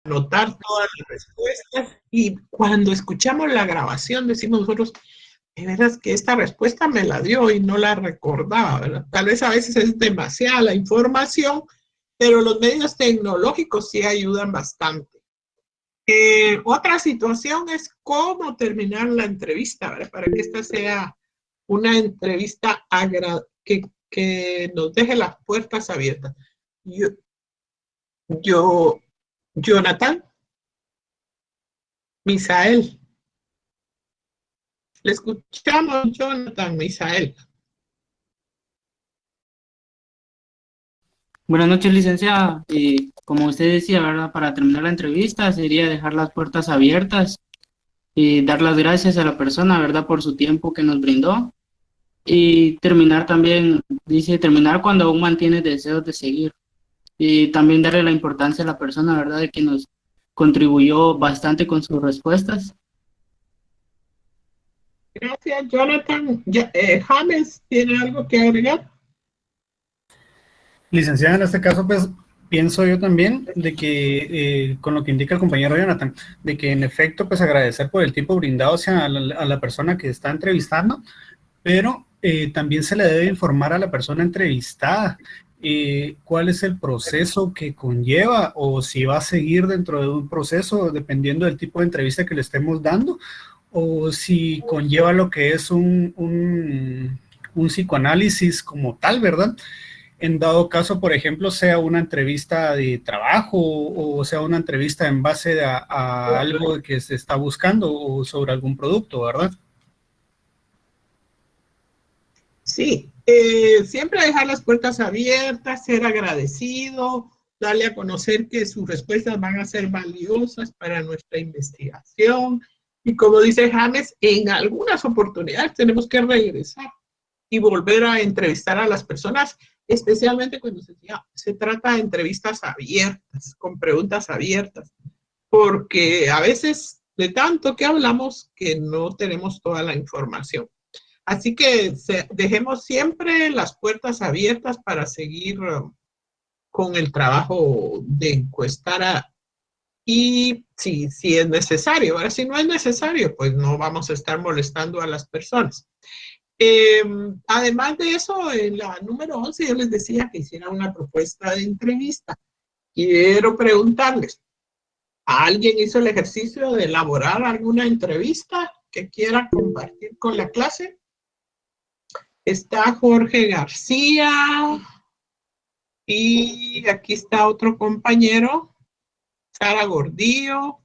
Anotar todas las respuestas y cuando escuchamos la grabación decimos nosotros, de veras que esta respuesta me la dio y no la recordaba, ¿verdad? Tal vez a veces es demasiada la información, pero los medios tecnológicos sí ayudan bastante. Otra situación es cómo terminar la entrevista, ¿verdad? Para que esta sea una entrevista que nos deje las puertas abiertas. Yo, yo Jonathan, Misael, le escuchamos, Jonathan, Misael. Buenas noches, licenciada. Como usted decía, ¿verdad? Para terminar la entrevista sería dejar las puertas abiertas y dar las gracias a la persona, ¿verdad? Por su tiempo que nos brindó. Y terminar también, dice, terminar cuando aún mantiene deseos de seguir. Y también darle la importancia a la persona, ¿verdad? De que nos contribuyó bastante con sus respuestas. Gracias, Jonathan. James, ¿tiene algo que agregar? Licenciada, en este caso, pues pienso yo también de que, con lo que indica el compañero Jonathan, de que en efecto, pues agradecer por el tiempo brindado hacia la persona que está entrevistando, pero también se le debe informar a la persona entrevistada cuál es el proceso que conlleva o si va a seguir dentro de un proceso dependiendo del tipo de entrevista que le estemos dando o si conlleva lo que es un psicoanálisis como tal, ¿verdad? En dado caso, por ejemplo, sea una entrevista de trabajo o sea una entrevista en base a algo que se está buscando o sobre algún producto, ¿verdad? Sí, siempre dejar las puertas abiertas, ser agradecido, darle a conocer que sus respuestas van a ser valiosas para nuestra investigación. Y como dice James, en algunas oportunidades tenemos que regresar y volver a entrevistar a las personas, especialmente cuando se trata de entrevistas abiertas, con preguntas abiertas, porque a veces de tanto que hablamos que no tenemos toda la información. Así que dejemos siempre las puertas abiertas para seguir con el trabajo de encuestar y si es necesario. Ahora, si no es necesario, pues no vamos a estar molestando a las personas. Además de eso, en la número 11 yo les decía que hiciera una propuesta de entrevista. Quiero preguntarles, ¿alguien hizo el ejercicio de elaborar alguna entrevista que quiera compartir con la clase? Está Jorge García y aquí está otro compañero, Sara Gordillo,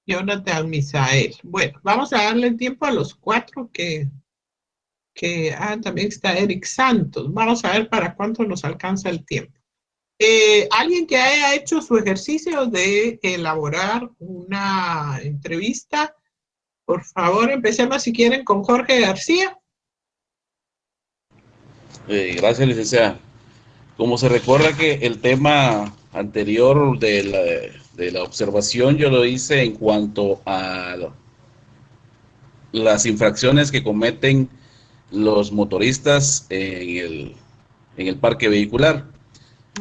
Jonathan Misael. Bueno, vamos a darle tiempo a los cuatro también está Eric Santos. Vamos a ver para cuánto nos alcanza el tiempo. Alguien que haya hecho su ejercicio de elaborar una entrevista, por favor, empecemos si quieren con Jorge García. Gracias, licenciada. Como se recuerda que el tema anterior de la observación yo lo hice en cuanto a las infracciones que cometen los motoristas en el parque vehicular.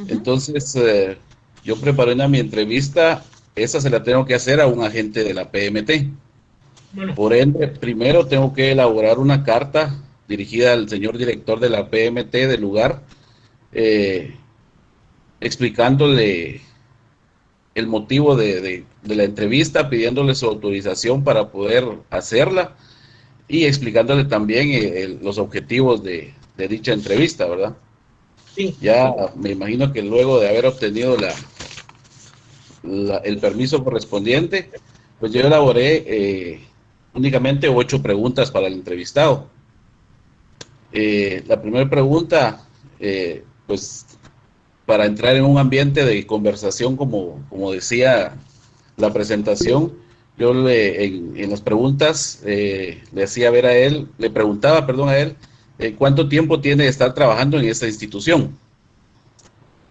Entonces, yo preparé mi entrevista, esa se la tengo que hacer a un agente de la PMT. Bueno, Por ende, primero tengo que elaborar una carta dirigida al señor director de la PMT del lugar, explicándole el motivo de la entrevista, pidiéndole su autorización para poder hacerla y explicándole también los objetivos de dicha entrevista, ¿verdad? sí. Ya me imagino que luego de haber obtenido el permiso correspondiente, pues yo elaboré únicamente 8 preguntas para el entrevistado. La primera pregunta, pues para entrar en un ambiente de conversación, como decía la presentación, yo en las preguntas le hacía ver a él, le preguntaba, perdón, a él, cuánto tiempo tiene de estar trabajando en esta institución.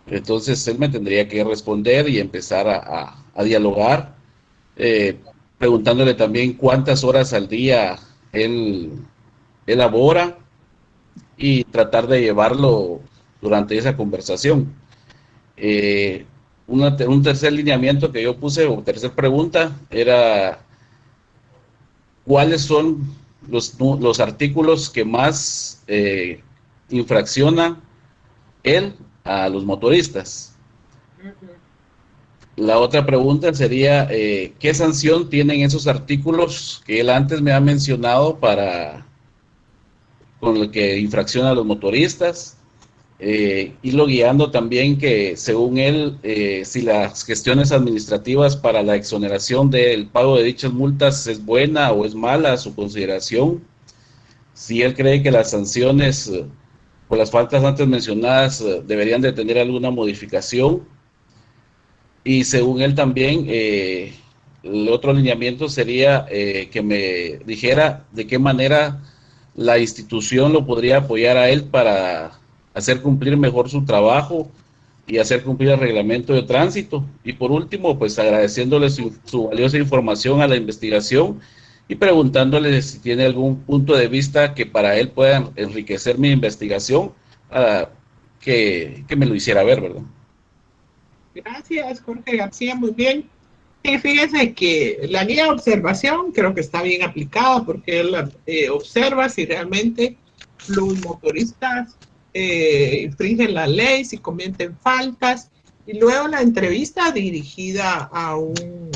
Entonces él me tendría que responder y empezar a dialogar, preguntándole también cuántas horas al día él elabora y tratar de llevarlo durante esa conversación. Un tercer lineamiento que yo puse, o tercer pregunta, era cuáles son los artículos que más infraccionan él a los motoristas. La otra pregunta sería, ¿qué sanción tienen esos artículos que él antes me ha mencionado con el que infracciona a los motoristas? Irlo guiando también que, según él, si las gestiones administrativas para la exoneración del pago de dichas multas es buena o es mala su consideración. Si él cree que las sanciones por las faltas antes mencionadas deberían de tener alguna modificación. Y según él también, el otro lineamiento sería que me dijera de qué manera la institución lo podría apoyar a él para hacer cumplir mejor su trabajo y hacer cumplir el reglamento de tránsito. Y por último, pues agradeciéndole su valiosa información a la investigación y preguntándole si tiene algún punto de vista que para él pueda enriquecer mi investigación, que me lo hiciera ver, ¿verdad? Gracias, Jorge García, muy bien. Fíjese que la guía de observación creo que está bien aplicada porque él observa si realmente los motoristas infringen la ley, si cometen faltas, y luego la entrevista dirigida a un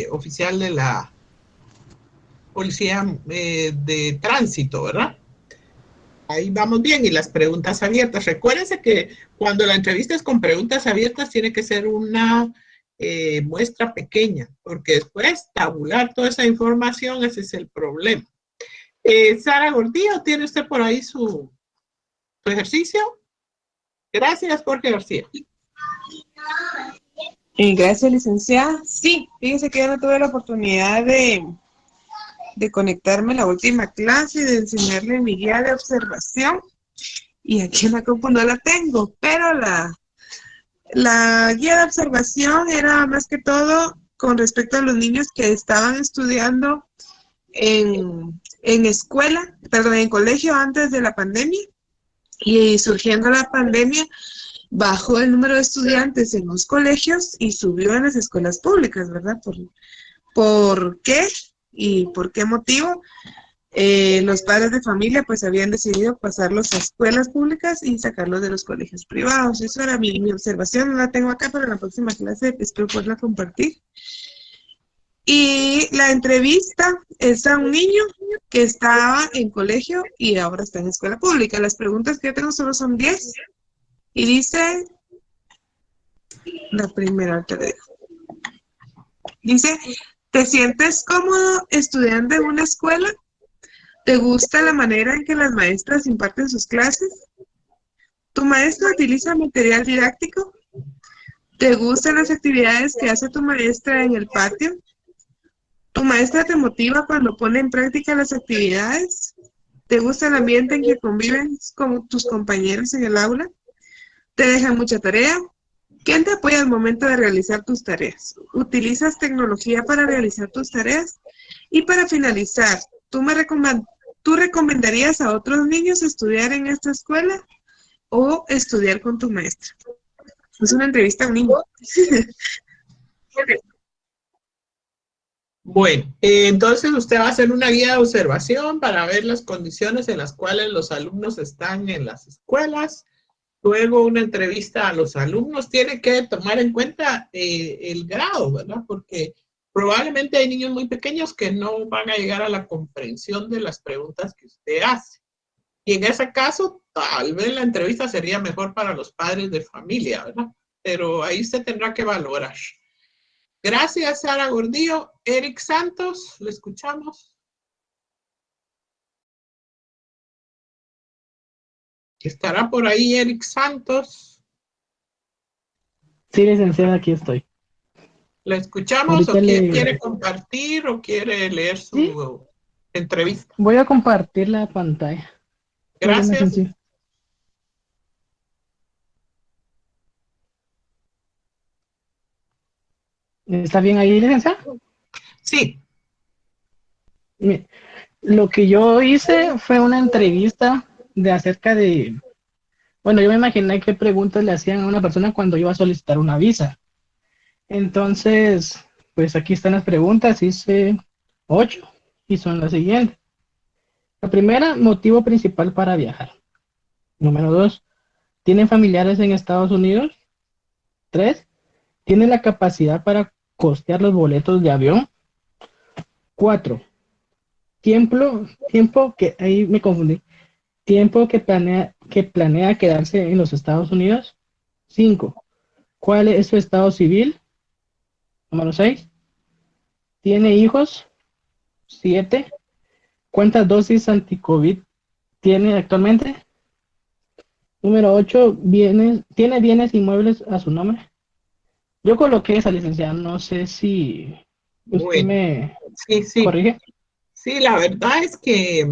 oficial de la policía de tránsito, ¿verdad? Ahí vamos bien. Y las preguntas abiertas. Recuérdense que cuando la entrevista es con preguntas abiertas, tiene que ser una muestra pequeña, porque después tabular toda esa información, ese es el problema. Sara Gordillo, ¿tiene usted por ahí su ejercicio? Gracias, Jorge García. Gracias, licenciada. Sí, fíjese que yo no tuve la oportunidad de conectarme a la última clase y de enseñarle mi guía de observación. Y aquí en la compu no la tengo, pero la guía de observación era más que todo con respecto a los niños que estaban estudiando en escuela, perdón, en colegio antes de la pandemia, y surgiendo la pandemia bajó el número de estudiantes en los colegios y subió en las escuelas públicas, ¿verdad? ¿Por qué? ¿Y por qué motivo? Los padres de familia pues habían decidido pasarlos a escuelas públicas y sacarlos de los colegios privados. Eso era mi observación, no la tengo acá, pero en la próxima clase espero poderla compartir. Y la entrevista es a un niño que estaba en colegio y ahora está en escuela pública. Las preguntas que yo tengo solo son 10. Y dice, la primera te dejo. Dice, ¿te sientes cómodo estudiando en una escuela? ¿Te gusta la manera en que las maestras imparten sus clases? ¿Tu maestra utiliza material didáctico? ¿Te gustan las actividades que hace tu maestra en el patio? ¿Tu maestra te motiva cuando pone en práctica las actividades? ¿Te gusta el ambiente en que conviven con tus compañeros en el aula? ¿Te dejan mucha tarea? ¿Quién te apoya al momento de realizar tus tareas? ¿Utilizas tecnología para realizar tus tareas? Y para finalizar, ¿tú recomendarías a otros niños estudiar en esta escuela o estudiar con tu maestra? Es una entrevista a un niño. Bueno, entonces usted va a hacer una guía de observación para ver las condiciones en las cuales los alumnos están en las escuelas. Luego una entrevista a los alumnos. Tiene que tomar en cuenta el grado, ¿verdad? Porque probablemente hay niños muy pequeños que no van a llegar a la comprensión de las preguntas que usted hace. Y en ese caso, tal vez la entrevista sería mejor para los padres de familia, ¿verdad? Pero ahí usted tendrá que valorar. Gracias, Sara Gordillo. Eric Santos, lo escuchamos. ¿Estará por ahí Eric Santos? Sí, licenciada, aquí estoy. ¿La escuchamos Ahorita o quiere compartir o quiere leer su ¿Sí? entrevista? Voy a compartir la pantalla. Gracias. ¿Está bien ahí, licenciada? Sí. Mire, lo que yo hice fue una entrevista de acerca de, bueno, yo me imaginé qué preguntas le hacían a una persona cuando iba a solicitar una visa. Entonces, pues aquí están las preguntas, hice 8 y son las siguientes. La primera, motivo principal para viajar. Número 2, ¿tienen familiares en Estados Unidos? 3, ¿tienen la capacidad para costear los boletos de avión? 4, tiempo que, ahí me confundí, tiempo que planea quedarse en los Estados Unidos. 5, ¿cuál es su estado civil? Número 6, ¿tiene hijos? 7, ¿cuántas dosis anti-COVID tiene actualmente? Número 8, ¿tiene bienes inmuebles a su nombre? Yo coloqué esa, licenciada, no sé si usted Bueno, me sí. corrige. Sí, la verdad es que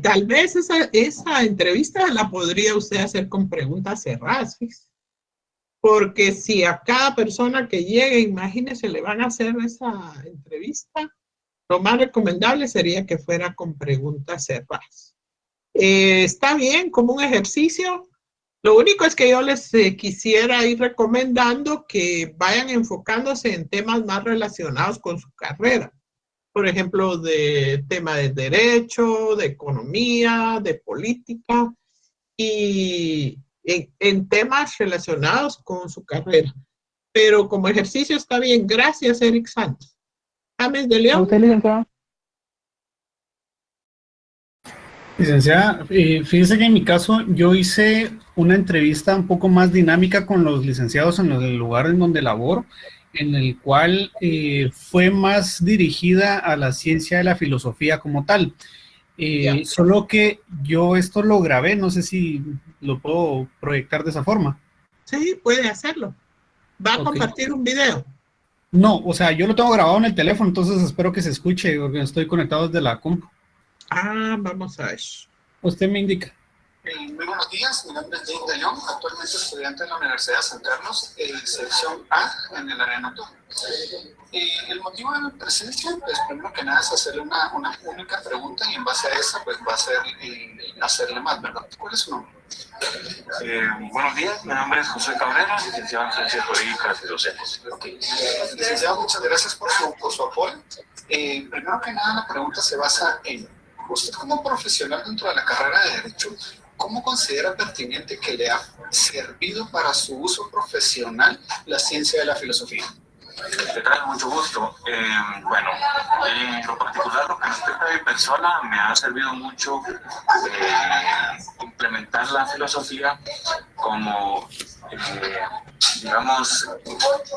tal vez esa entrevista la podría usted hacer con preguntas cerradas, ¿sí? Porque si a cada persona que llegue, imagínese, le van a hacer esa entrevista, lo más recomendable sería que fuera con preguntas cerradas. Está bien como un ejercicio. Lo único es que yo les quisiera ir recomendando que vayan enfocándose en temas más relacionados con su carrera. Por ejemplo, de tema de derecho, de economía, de política y en temas relacionados con su carrera. Pero como ejercicio está bien. Gracias, Eric Santos. James de ¿A León. usted, licenciada? Licenciada, fíjese que en mi caso yo hice una entrevista un poco más dinámica con los licenciados en el lugar en donde laboro, en el cual fue más dirigida a la ciencia de la filosofía como tal. Solo que yo esto lo grabé, no sé si lo puedo proyectar de esa forma. Sí, puede hacerlo. ¿Va a compartir un video? No, o sea, yo lo tengo grabado en el teléfono, entonces espero que se escuche porque estoy conectado desde la compu. Vamos a ver. Usted me indica. Muy buenos días, mi nombre es Jake de León, actualmente estudiante en la Universidad de San Carlos, sección A en el área nocturna. El motivo de mi presencia, pues primero que nada es hacerle una única pregunta y en base a esa, pues va a ser hacerle más, ¿verdad? ¿Cuál es su nombre? Buenos días, mi nombre es José Cabrera, licenciado en Ciencias Jurídicas y Docentes. Okay. Licenciado, muchas gracias por su apoyo. Primero que nada, la pregunta se basa en, usted como profesional dentro de la carrera de Derecho, ¿cómo considera pertinente que le ha servido para su uso profesional la ciencia de la filosofía? ¿Qué tal? Mucho gusto. Bueno, en lo particular, lo que respecta a mi persona, me ha servido mucho implementar la filosofía como, digamos,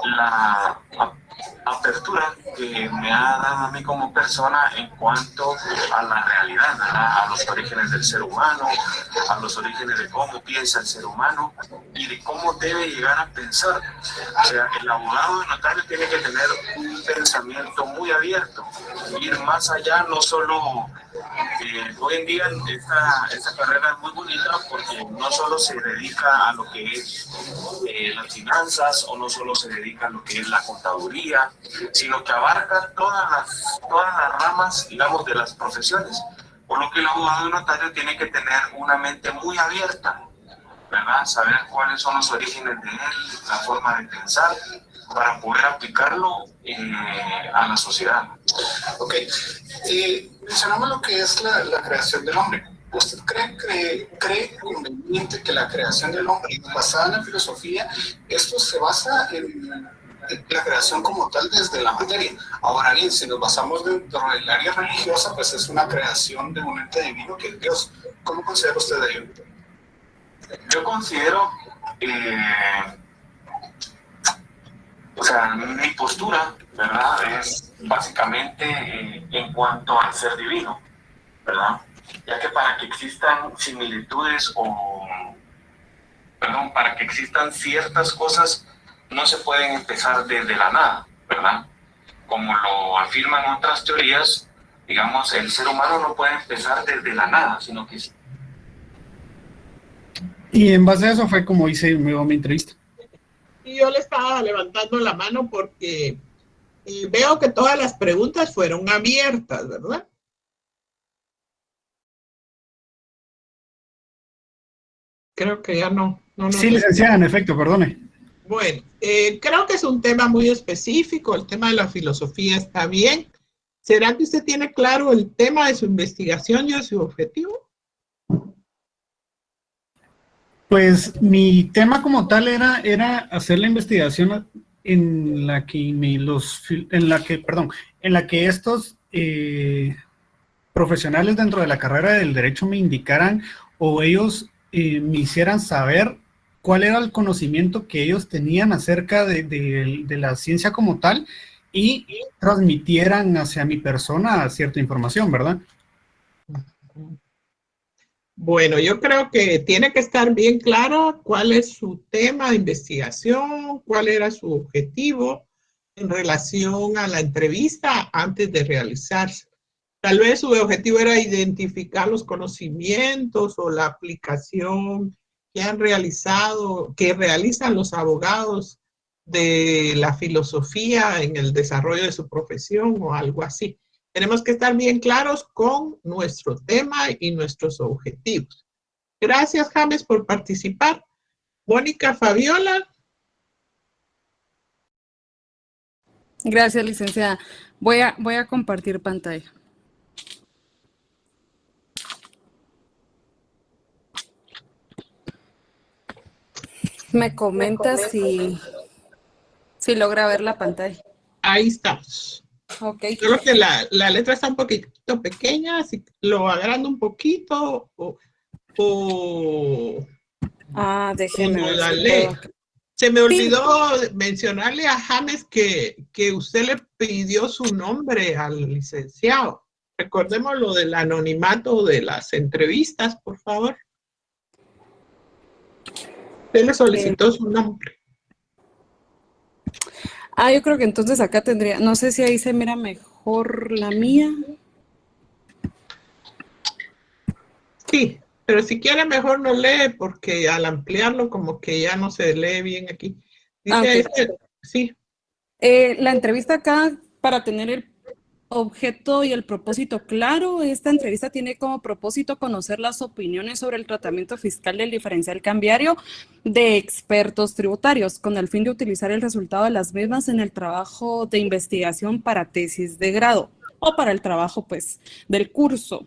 la apertura que me ha dado a mí como persona en cuanto a la realidad, ¿verdad? A los orígenes del ser humano, a los orígenes de cómo piensa el ser humano y de cómo debe llegar a pensar. O sea, el abogado y notario tiene que tener un pensamiento muy abierto, ir más allá, no solo... hoy en día esta carrera es muy bonita porque no solo se dedica a lo que es las finanzas o no solo se dedica a lo que es la contaduría, sino que abarca todas las ramas, digamos, de las profesiones. Por lo que el abogado y notario tiene que tener una mente muy abierta ¿verdad? Saber cuáles son los orígenes de él, la forma de pensar, para poder aplicarlo a la sociedad. Ok. Mencionamos lo que es la creación del hombre. ¿Usted cree conveniente que la creación del hombre, basada en la filosofía, esto se basa en la creación como tal desde la materia? Ahora bien, si nos basamos dentro del área religiosa, pues es una creación de un ente divino que es Dios. ¿Cómo considera usted ello? Yo considero, o sea, mi postura, ¿verdad?, es básicamente en cuanto al ser divino, ¿verdad? Ya que para que existan similitudes para que existan ciertas cosas, no se pueden empezar desde la nada, ¿verdad? Como lo afirman otras teorías, digamos, el ser humano no puede empezar desde la nada, sino que... Y en base a eso fue como hice mi entrevista. Y yo le estaba levantando la mano porque veo que todas las preguntas fueron abiertas, ¿verdad? Creo que ya no. Sí, licenciada, en efecto, perdone. Bueno, creo que es un tema muy específico, el tema de la filosofía está bien. ¿Será que usted tiene claro el tema de su investigación y de su objetivo? Pues mi tema como tal era hacer la investigación en la que estos profesionales dentro de la carrera del derecho me indicaran o ellos me hicieran saber cuál era el conocimiento que ellos tenían acerca de la ciencia como tal y transmitieran hacia mi persona cierta información, ¿verdad? Bueno, yo creo que tiene que estar bien claro cuál es su tema de investigación, cuál era su objetivo en relación a la entrevista antes de realizarse. Tal vez su objetivo era identificar los conocimientos o la aplicación que realizan los abogados de la filosofía en el desarrollo de su profesión o algo así. Tenemos que estar bien claros con nuestro tema y nuestros objetivos. Gracias, James, por participar. Mónica, Fabiola. Gracias, licenciada. Voy a compartir pantalla. Me comenta si logra ver la pantalla. Ahí estamos. Ok. Solo que la letra está un poquito pequeña, así lo agrando un poquito déjeme no ver la si lee. puedo. Se me olvidó mencionarle a James que usted le pidió su nombre al licenciado. Recordemos lo del anonimato de las entrevistas, por favor. Usted le solicitó su nombre. Yo creo que entonces acá tendría, no sé si ahí se mira mejor la mía. Sí, pero si quiere mejor no lee porque al ampliarlo como que ya no se lee bien aquí. Dice, Okay. Sí. La entrevista acá, para tener el objeto y el propósito claro, esta entrevista tiene como propósito conocer las opiniones sobre el tratamiento fiscal del diferencial cambiario de expertos tributarios, con el fin de utilizar el resultado de las mismas en el trabajo de investigación para tesis de grado o para el trabajo, pues, del curso.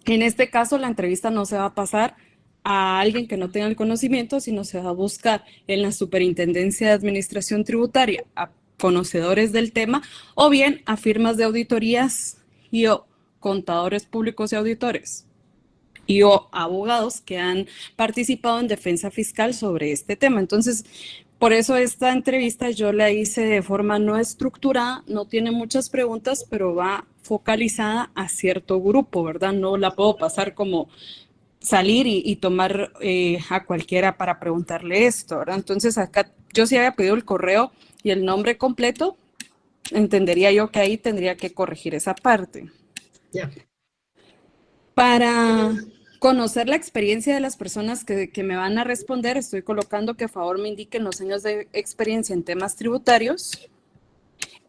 En este caso, la entrevista no se va a pasar a alguien que no tenga el conocimiento, sino se va a buscar en la Superintendencia de Administración Tributaria a conocedores del tema o bien a firmas de auditorías y o contadores públicos y auditores y o abogados que han participado en defensa fiscal sobre este tema. Entonces, por eso esta entrevista yo la hice de forma no estructurada, no tiene muchas preguntas, pero va focalizada a cierto grupo, ¿verdad? No la puedo pasar como salir y tomar a cualquiera para preguntarle esto, ¿verdad? Entonces acá yo sí había pedido el correo y el nombre completo, entendería yo que ahí tendría que corregir esa parte. Yeah. Para conocer la experiencia de las personas que me van a responder, estoy colocando que a favor me indiquen los años de experiencia en temas tributarios.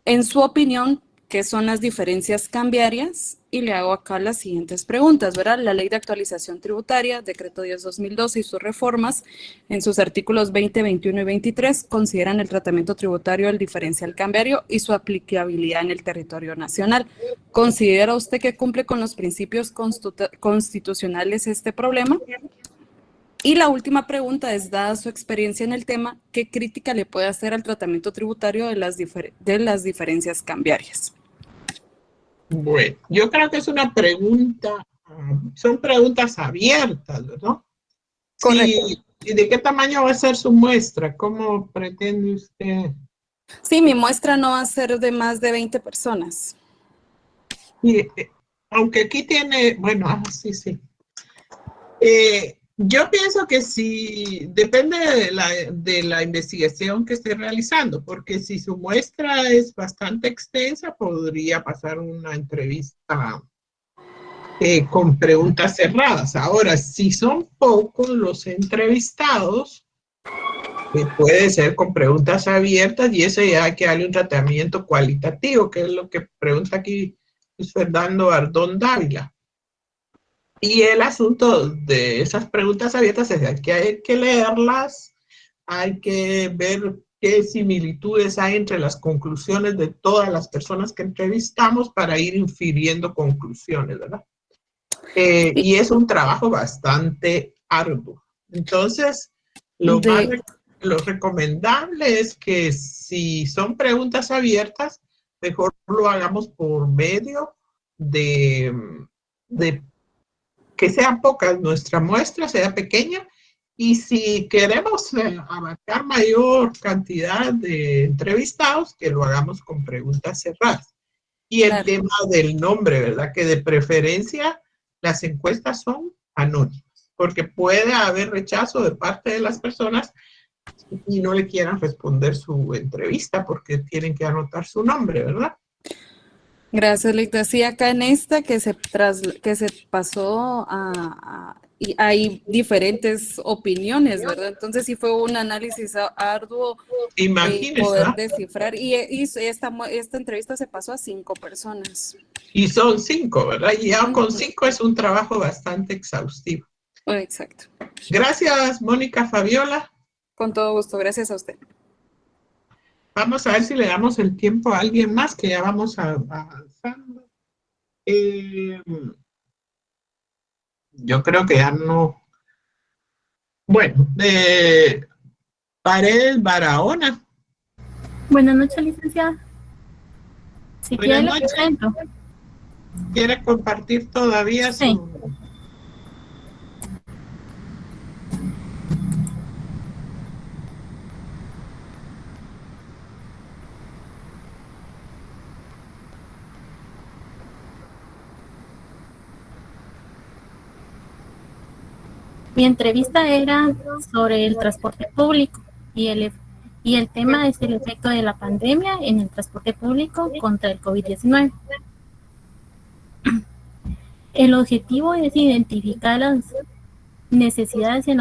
En su opinión, qué son las diferencias cambiarias y le hago acá las siguientes preguntas, ¿verdad? La Ley de Actualización Tributaria, Decreto 10/2012 y sus reformas, en sus artículos 20, 21 y 23, consideran el tratamiento tributario del diferencial cambiario y su aplicabilidad en el territorio nacional. ¿Considera usted que cumple con los principios constitucionales este problema? Y la última pregunta es, dada su experiencia en el tema, ¿qué crítica le puede hacer al tratamiento tributario de las diferencias cambiarias? Bueno, yo creo que es una pregunta, son preguntas abiertas, ¿no? Correcto. Sí, ¿y de qué tamaño va a ser su muestra? ¿Cómo pretende usted? Sí, mi muestra no va a ser de más de 20 personas. Y, aunque aquí tiene, bueno, sí. Yo pienso que sí, depende de la investigación que esté realizando, porque si su muestra es bastante extensa, podría pasar una entrevista con preguntas cerradas. Ahora, si son pocos los entrevistados, puede ser con preguntas abiertas y eso ya hay que darle un tratamiento cualitativo, que es lo que pregunta aquí Luis Fernando Ardón Dávila. Y el asunto de esas preguntas abiertas es que hay que leerlas, hay que ver qué similitudes hay entre las conclusiones de todas las personas que entrevistamos para ir infiriendo conclusiones, ¿verdad? Y es un trabajo bastante arduo. Entonces, lo recomendable es que si son preguntas abiertas, mejor lo hagamos por medio de que sean pocas, nuestra muestra sea pequeña, y si queremos abarcar mayor cantidad de entrevistados, que lo hagamos con preguntas cerradas. Y el tema del nombre, ¿verdad? Que de preferencia las encuestas son anónimas, porque puede haber rechazo de parte de las personas y no le quieran responder su entrevista porque tienen que anotar su nombre, ¿verdad? Gracias, Licta. Sí, acá en esta que se pasó y hay diferentes opiniones, ¿verdad? Entonces sí fue un análisis arduo poder descifrar. Y esta entrevista se pasó a 5 personas. Y son 5, ¿verdad? Y ya con 5 es un trabajo bastante exhaustivo. Exacto. Gracias, Mónica Fabiola. Con todo gusto, gracias a usted. Vamos a ver si le damos el tiempo a alguien más, que ya vamos avanzando. Yo creo que ya no. Bueno, Paredes Barahona. Buenas noches, licenciada. Si quiere, le presento. ¿Quiere compartir todavía sí. Mi entrevista era sobre el transporte público y el tema es el efecto de la pandemia en el transporte público contra el COVID-19. El objetivo es identificar las necesidades en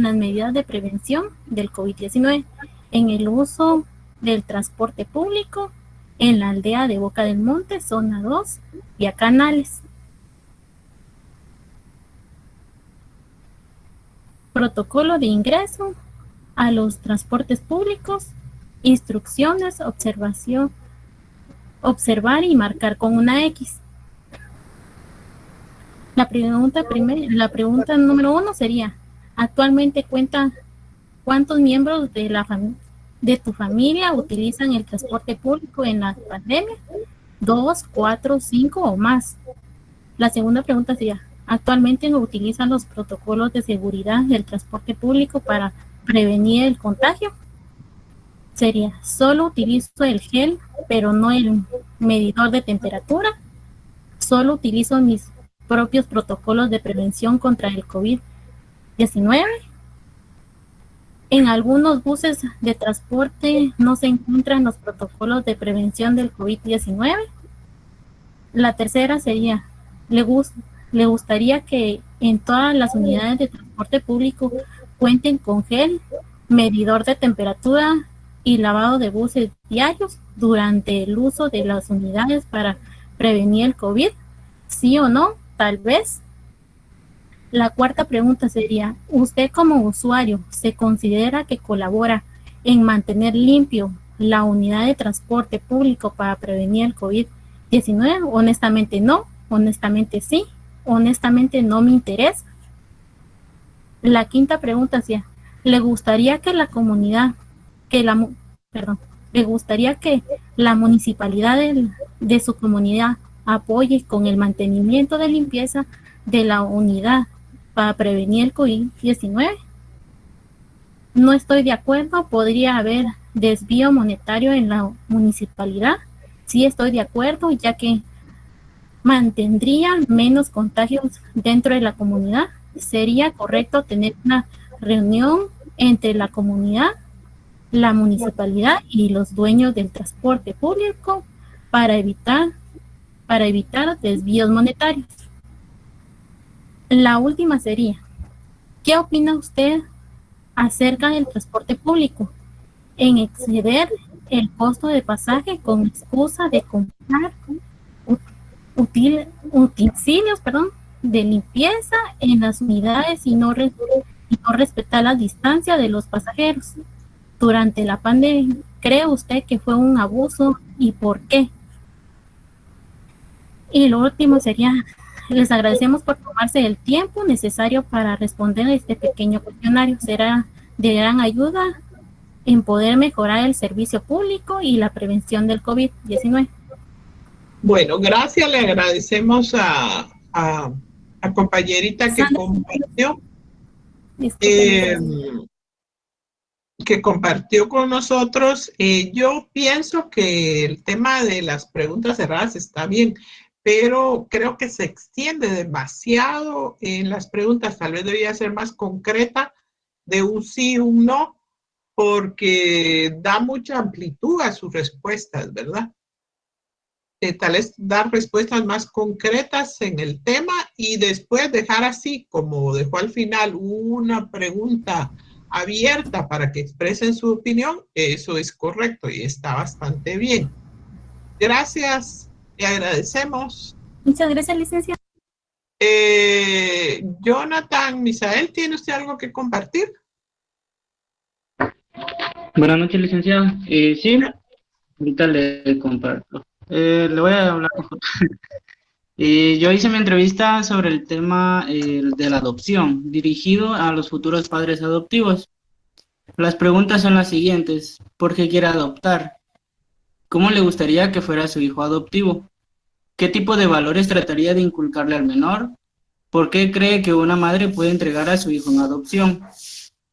las medidas de prevención del COVID-19 en el uso del transporte público en la aldea de Boca del Monte, zona 2, vía Canales. Protocolo de ingreso a los transportes públicos, instrucciones, observar y marcar con una X. La pregunta número 1 sería, actualmente ¿cuántos miembros de tu familia utilizan el transporte público en la pandemia? 2, 4, 5 o más. La segunda pregunta sería, ¿actualmente no utilizan los protocolos de seguridad del transporte público para prevenir el contagio? Sería, solo utilizo el gel, pero no el medidor de temperatura. Solo utilizo mis propios protocolos de prevención contra el COVID-19. En algunos buses de transporte no se encuentran los protocolos de prevención del COVID-19. La tercera sería, ¿le gustaría que en todas las unidades de transporte público cuenten con gel, medidor de temperatura y lavado de buses diarios durante el uso de las unidades para prevenir el COVID? ¿Sí o no? Tal vez. La cuarta pregunta sería, ¿usted como usuario se considera que colabora en mantener limpio la unidad de transporte público para prevenir el COVID-19? Honestamente no, honestamente sí, honestamente no me interesa. La quinta pregunta sería, ¿le gustaría que la comunidad, le gustaría que la municipalidad de su comunidad apoye con el mantenimiento de limpieza de la unidad para prevenir el COVID-19? No estoy de acuerdo, podría haber desvío monetario en la municipalidad. Sí estoy de acuerdo, ya que mantendría menos contagios dentro de la comunidad. Sería correcto tener una reunión entre la comunidad, la municipalidad y los dueños del transporte público para evitar desvíos monetarios. La última sería, ¿qué opina usted acerca del transporte público en exceder el costo de pasaje con excusa de comprar utensilios de limpieza en las unidades y no respetar la distancia de los pasajeros durante la pandemia? ¿Cree usted que fue un abuso y por qué? Y lo último sería, les agradecemos por tomarse el tiempo necesario para responder a este pequeño cuestionario. Será de gran ayuda en poder mejorar el servicio público y la prevención del COVID-19. Bueno, gracias, le agradecemos a compañerita que compartió con nosotros. Yo pienso que el tema de las preguntas cerradas está bien, pero creo que se extiende demasiado en las preguntas. Tal vez debería ser más concreta, de un sí, un no, porque da mucha amplitud a sus respuestas, ¿verdad? Tal vez dar respuestas más concretas en el tema y después dejar así, como dejó al final, una pregunta abierta para que expresen su opinión. Eso es correcto y está bastante bien. Gracias. Le agradecemos. Muchas gracias, licenciada. Jonathan, Misael, ¿tiene usted algo que compartir? Buenas noches, licenciada. Sí, ahorita le comparto. Le voy a hablar. Yo hice mi entrevista sobre el tema de la adopción, dirigido a los futuros padres adoptivos. Las preguntas son las siguientes. ¿Por qué quiere adoptar? ¿Cómo le gustaría que fuera su hijo adoptivo? ¿Qué tipo de valores trataría de inculcarle al menor? ¿Por qué cree que una madre puede entregar a su hijo en adopción?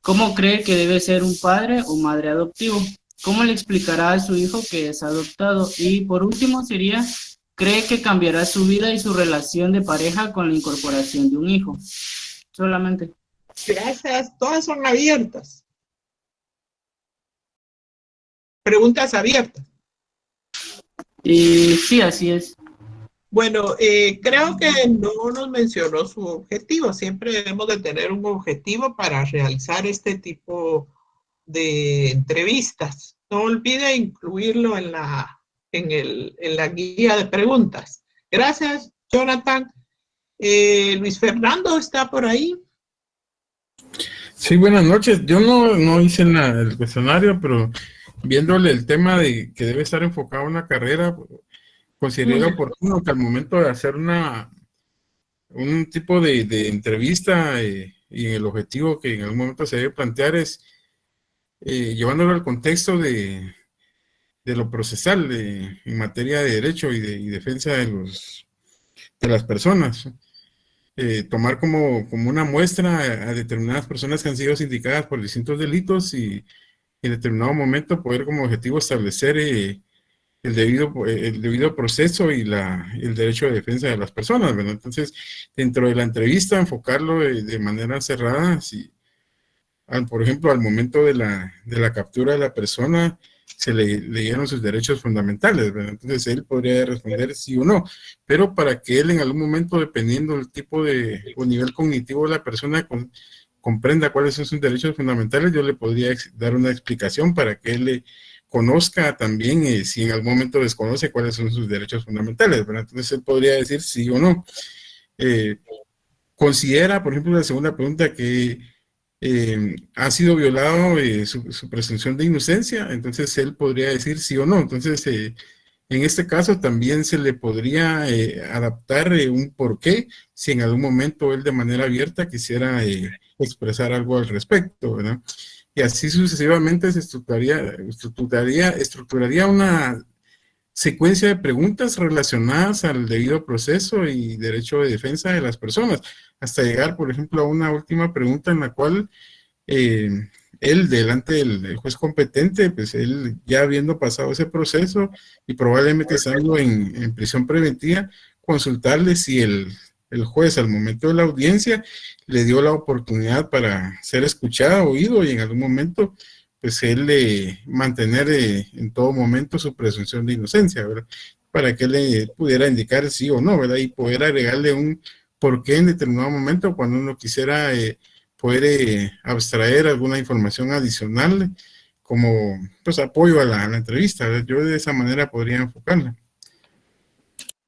¿Cómo cree que debe ser un padre o madre adoptivo? ¿Cómo le explicará a su hijo que es adoptado? Y por último sería, ¿cree que cambiará su vida y su relación de pareja con la incorporación de un hijo? Solamente. Gracias. Todas son abiertas. Preguntas abiertas. Sí, así es. Bueno, creo que no nos mencionó su objetivo. Siempre debemos de tener un objetivo para realizar este tipo de entrevistas. No olvide incluirlo en la guía de preguntas. Gracias, Jonathan. Luis Fernando está por ahí. Sí, buenas noches. Yo no hice el cuestionario, pero viéndole el tema de que debe estar enfocado en una carrera, consideré oportuno que al momento de hacer un tipo de entrevista y el objetivo que en algún momento se debe plantear es llevándolo al contexto de lo procesal en materia de derecho y defensa de las personas. Tomar como una muestra a determinadas personas que han sido sindicadas por distintos delitos y en determinado momento poder como objetivo establecer el debido proceso y el derecho de defensa de las personas, ¿verdad? Entonces, dentro de la entrevista, enfocarlo de manera cerrada, por ejemplo, al momento de la captura de la persona, se le dieron sus derechos fundamentales, ¿verdad? Entonces, él podría responder sí o no, pero para que él en algún momento, dependiendo del tipo o nivel cognitivo de la persona, comprenda cuáles son sus derechos fundamentales, yo le podría dar una explicación para que él conozca también si en algún momento desconoce cuáles son sus derechos fundamentales, ¿verdad? Entonces él podría decir sí o no. Considera, por ejemplo, la segunda pregunta, que ha sido violado su presunción de inocencia, entonces él podría decir sí o no. Entonces, en este caso también se le podría adaptar un porqué si en algún momento él de manera abierta quisiera expresar algo al respecto, ¿verdad? Y así sucesivamente se estructuraría una secuencia de preguntas relacionadas al debido proceso y derecho de defensa de las personas, hasta llegar, por ejemplo, a una última pregunta en la cual él, delante del juez competente, pues él ya habiendo pasado ese proceso y probablemente estando en prisión preventiva, consultarle si el juez al momento de la audiencia le dio la oportunidad para ser escuchado, oído, y en algún momento pues él mantener en todo momento su presunción de inocencia, ¿verdad? Para que le pudiera indicar sí o no, ¿verdad? Y poder agregarle un porqué en determinado momento cuando uno quisiera poder abstraer alguna información adicional como pues apoyo a la entrevista, ¿verdad? Yo de esa manera podría enfocarla.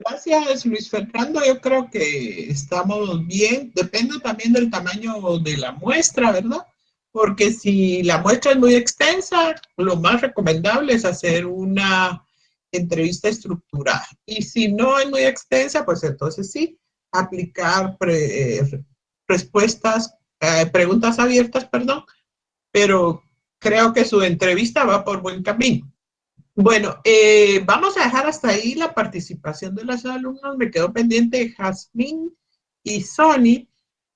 Gracias, Luis Fernando. Yo creo que estamos bien. Depende también del tamaño de la muestra, ¿verdad? Porque si la muestra es muy extensa, lo más recomendable es hacer una entrevista estructurada. Y si no es muy extensa, pues entonces sí, aplicar preguntas abiertas, perdón, pero creo que su entrevista va por buen camino. Bueno, vamos a dejar hasta ahí la participación de los alumnos. Me quedó pendiente Jazmín y Sony,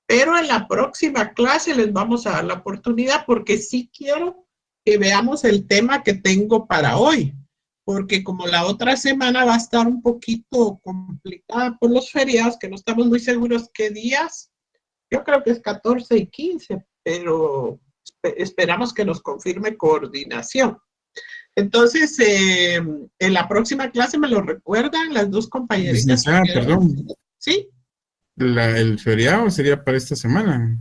pero en la próxima clase les vamos a dar la oportunidad porque sí quiero que veamos el tema que tengo para hoy, porque como la otra semana va a estar un poquito complicada por los feriados, que no estamos muy seguros qué días, yo creo que es 14 y 15, pero esperamos que nos confirme coordinación. Entonces, en la próxima clase me lo recuerdan las dos compañeritas. Perdón. ¿Sí? El feriado sería para esta semana.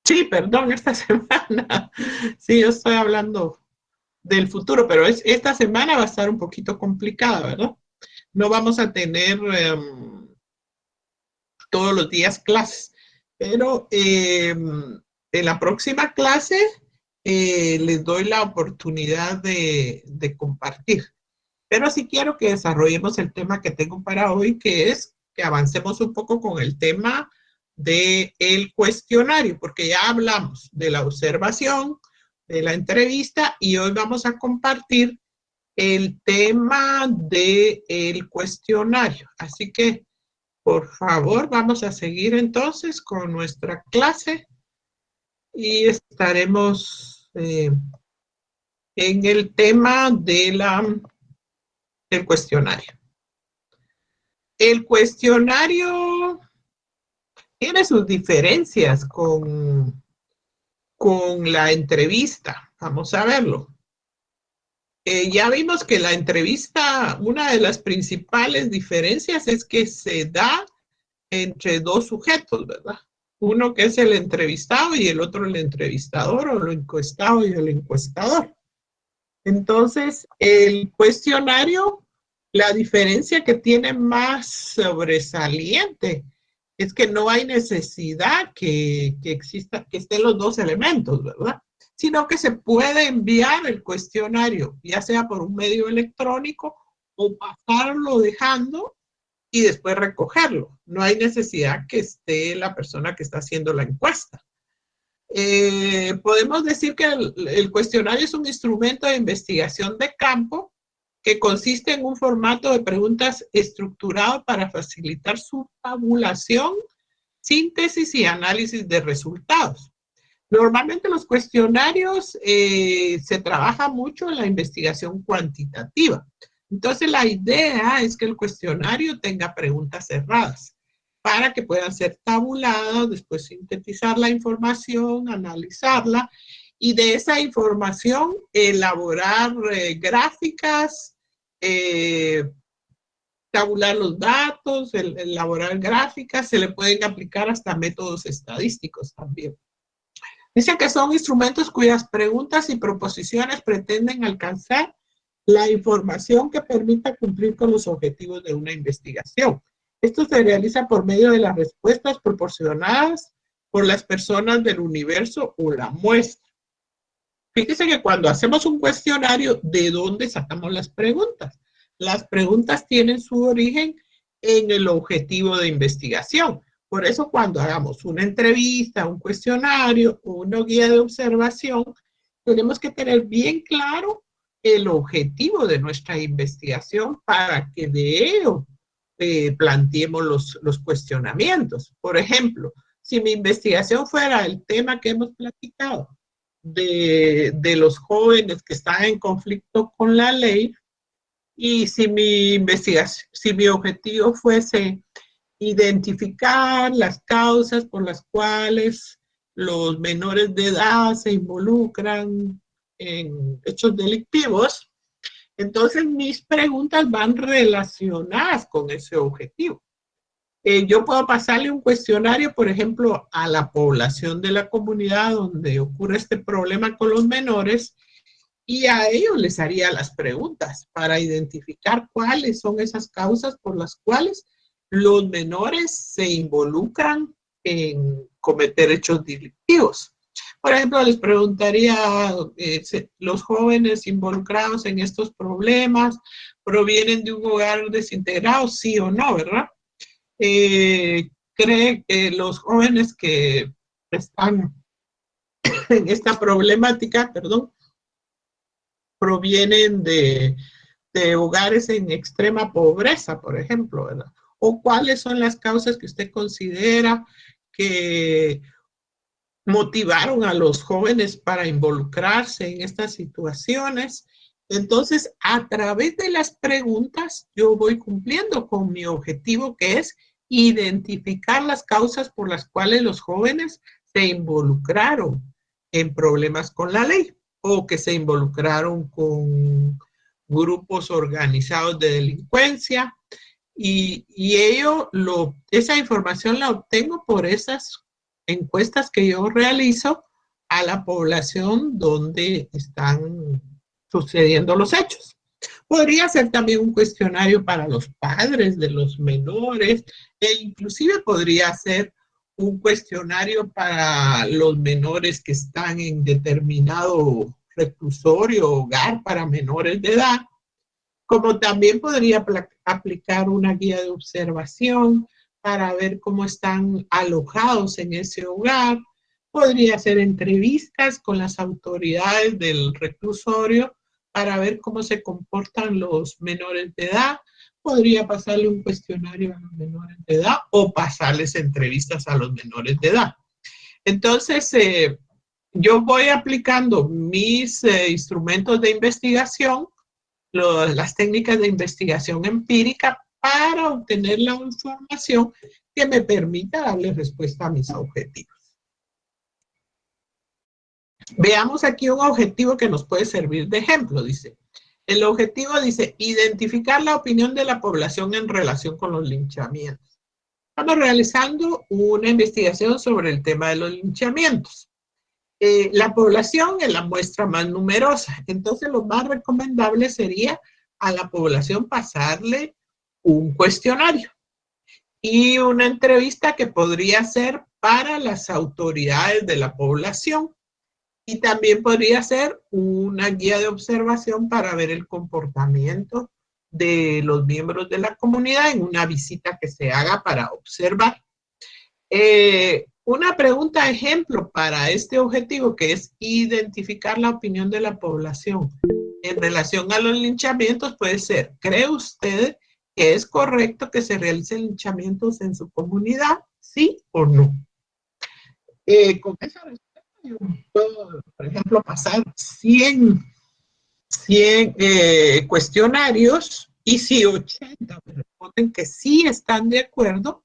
Sí, perdón, esta semana. Sí, yo estoy hablando del futuro, pero esta semana va a estar un poquito complicada, ¿verdad? No vamos a tener todos los días clases, pero en la próxima clase les doy la oportunidad de compartir. Pero sí quiero que desarrollemos el tema que tengo para hoy, que es que avancemos un poco con el tema del cuestionario, porque ya hablamos de la observación, de la entrevista, y hoy vamos a compartir el tema del cuestionario. Así que, por favor, vamos a seguir entonces con nuestra clase y estaremos en el tema del cuestionario. El cuestionario tiene sus diferencias con la entrevista. Vamos a verlo. Ya vimos que la entrevista, una de las principales diferencias es que se da entre dos sujetos, ¿verdad? Uno que es el entrevistado y el otro el entrevistador, o el encuestado y el encuestador. Entonces, el cuestionario, la diferencia que tiene más sobresaliente es que no hay necesidad que estén los dos elementos, ¿verdad? Sino que se puede enviar el cuestionario, ya sea por un medio electrónico o pasarlo dejando y después recogerlo. No hay necesidad que esté la persona que está haciendo la encuesta. Podemos decir que el cuestionario es un instrumento de investigación de campo que consiste en un formato de preguntas estructurado para facilitar su tabulación, síntesis y análisis de resultados. Normalmente los cuestionarios se trabaja mucho en la investigación cuantitativa. Entonces la idea es que el cuestionario tenga preguntas cerradas para que puedan ser tabuladas, después sintetizar la información, analizarla y de esa información elaborar gráficas, tabular los datos, elaborar gráficas, se le pueden aplicar hasta métodos estadísticos también. Dicen que son instrumentos cuyas preguntas y proposiciones pretenden alcanzar la información que permita cumplir con los objetivos de una investigación. Esto se realiza por medio de las respuestas proporcionadas por las personas del universo o la muestra. Fíjese que cuando hacemos un cuestionario, ¿de dónde sacamos las preguntas? Las preguntas tienen su origen en el objetivo de investigación. Por eso cuando hagamos una entrevista, un cuestionario o una guía de observación, tenemos que tener bien claro el objetivo de nuestra investigación para que de ello planteemos los cuestionamientos. Por ejemplo, si mi investigación fuera el tema que hemos platicado de los jóvenes que están en conflicto con la ley, y si mi investigación, si mi objetivo fuese identificar las causas por las cuales los menores de edad se involucran en hechos delictivos, entonces mis preguntas van relacionadas con ese objetivo. Yo puedo pasarle un cuestionario, por ejemplo, a la población de la comunidad donde ocurre este problema con los menores, y a ellos les haría las preguntas para identificar cuáles son esas causas por las cuales los menores se involucran en cometer hechos delictivos. Por ejemplo, les preguntaría, ¿los jóvenes involucrados en estos problemas provienen de un hogar desintegrado? Sí o no, ¿verdad? ¿Cree que los jóvenes que están en esta problemática, provienen de hogares en extrema pobreza, por ejemplo, ¿verdad? ¿O cuáles son las causas que usted considera que motivaron a los jóvenes para involucrarse en estas situaciones? Entonces, a través de las preguntas, yo voy cumpliendo con mi objetivo, que es identificar las causas por las cuales los jóvenes se involucraron en problemas con la ley o que se involucraron con grupos organizados de delincuencia. Y esa información la obtengo por esas encuestas que yo realizo a la población donde están sucediendo los hechos. Podría ser también un cuestionario para los padres de los menores, e inclusive podría ser un cuestionario para los menores que están en determinado reclusorio o hogar para menores de edad, como también podría aplicar una guía de observación para ver cómo están alojados en ese hogar. Podría hacer entrevistas con las autoridades del reclusorio para ver cómo se comportan los menores de edad. Podría pasarle un cuestionario a los menores de edad o pasarles entrevistas a los menores de edad. Entonces, yo voy aplicando mis instrumentos de investigación, las técnicas de investigación empírica, para obtener la información que me permita darle respuesta a mis objetivos. Veamos aquí un objetivo que nos puede servir de ejemplo. Dice, el objetivo dice, identificar la opinión de la población en relación con los linchamientos. Estamos realizando una investigación sobre el tema de los linchamientos. La población es la muestra más numerosa, entonces lo más recomendable sería a la población pasarle un cuestionario y una entrevista que podría ser para las autoridades de la población, y también podría ser una guía de observación para ver el comportamiento de los miembros de la comunidad en una visita que se haga para observar. Una pregunta ejemplo para este objetivo, que es identificar la opinión de la población en relación a los linchamientos, puede ser, ¿cree usted que es correcto que se realicen linchamientos en su comunidad? ¿Sí o no? Con esa respuesta yo puedo, por ejemplo, pasar 100 cuestionarios, y si 80 me responden que sí están de acuerdo,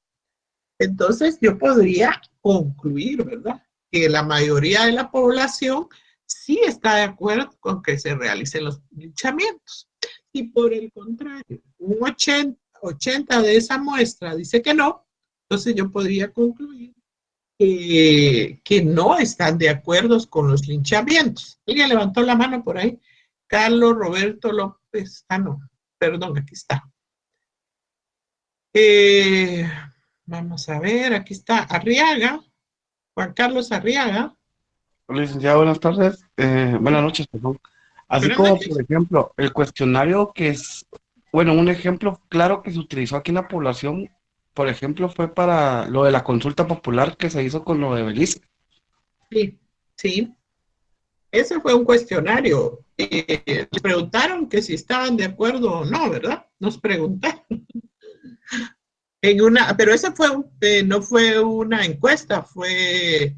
entonces yo podría concluir, ¿verdad?, que la mayoría de la población sí está de acuerdo con que se realicen los linchamientos. Y por el contrario, un 80 de esa muestra dice que no, entonces yo podría concluir que no están de acuerdo con los linchamientos. ¿Alguien levantó la mano por ahí? Carlos Roberto López. Ah, no, perdón, aquí está. Vamos a ver, aquí está Arriaga, Juan Carlos Arriaga. Hola, licenciado, buenas tardes. Buenas noches, perdón. Así Buenas como, noches. por ejemplo, el cuestionario que es, bueno, un ejemplo claro que se utilizó aquí en la población, por ejemplo, fue para lo de la consulta popular que se hizo con lo de Belice. Sí, sí. Ese fue un cuestionario. Le preguntaron que si estaban de acuerdo o no, ¿verdad? Nos preguntaron. Pero esa fue no fue una encuesta, fue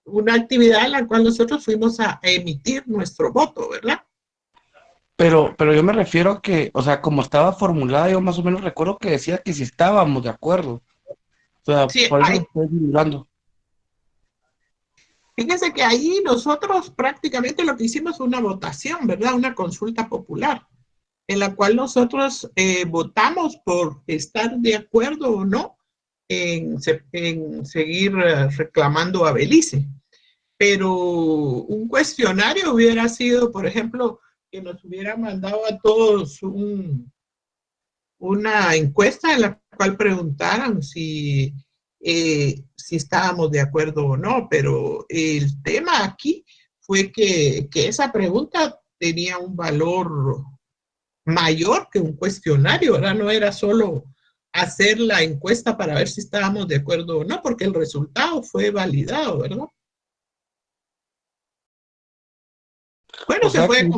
una actividad en la cual nosotros fuimos a emitir nuestro voto, ¿verdad? Pero yo me refiero a que, o sea, como estaba formulada, yo más o menos recuerdo que decía que si estábamos de acuerdo. O sea, Sí, por eso lo estoy simulando. fíjense que ahí nosotros prácticamente lo que hicimos fue una votación, ¿verdad? Una consulta popular, en la cual nosotros votamos por estar de acuerdo o no en seguir reclamando a Belice. Pero un cuestionario hubiera sido, por ejemplo, que nos hubiera mandado a todos una encuesta en la cual preguntaran si estábamos de acuerdo o no, pero el tema aquí fue que esa pregunta tenía un valor mayor que un cuestionario, ¿verdad? No era solo hacer la encuesta para ver si estábamos de acuerdo o no, porque el resultado fue validado, ¿verdad? Bueno, O se sea puede...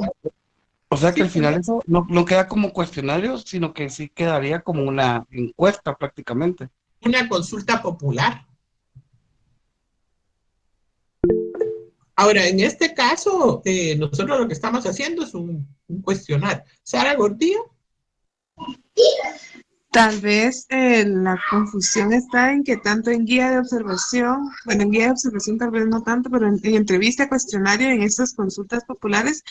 que al final eso no queda como cuestionario, sino que sí quedaría como una encuesta prácticamente. Una consulta popular. Ahora, en este caso, nosotros lo que estamos haciendo es un cuestionario. Sara Gordillo. Tal vez la confusión está en que tanto en guía de observación, bueno, en guía de observación tal vez no tanto, pero en entrevista, cuestionario, en estas consultas populares,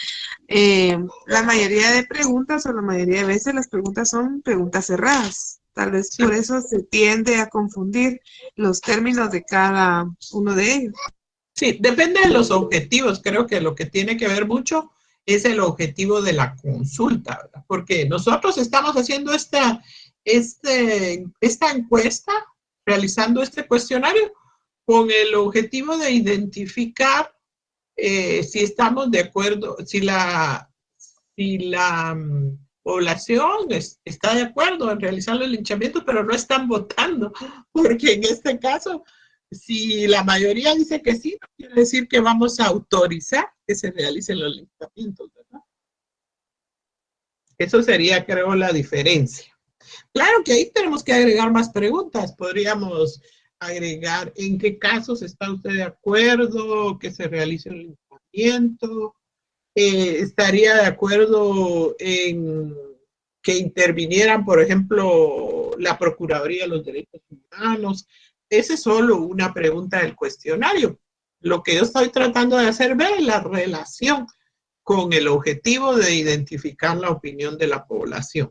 la mayoría de preguntas o la mayoría de veces las preguntas son preguntas cerradas. Tal vez por eso se tiende a confundir los términos de cada uno de ellos. Sí, depende de los objetivos. Creo que lo que tiene que ver mucho es el objetivo de la consulta, ¿verdad? Porque nosotros estamos haciendo esta encuesta, realizando este cuestionario con el objetivo de identificar si estamos de acuerdo, si la población está de acuerdo en realizar los linchamientos, pero no están votando, porque en este caso, si la mayoría dice que sí, no quiere decir que vamos a autorizar que se realicen los linchamientos, ¿verdad? Eso sería, creo, la diferencia. Claro que ahí tenemos que agregar más preguntas. Podríamos agregar en qué casos está usted de acuerdo que se realice un linchamiento. Estaría de acuerdo en que intervinieran, por ejemplo, la Procuraduría de los Derechos Humanos. Esa es solo una pregunta del cuestionario. Lo que yo estoy tratando de hacer ver es la relación con el objetivo de identificar la opinión de la población.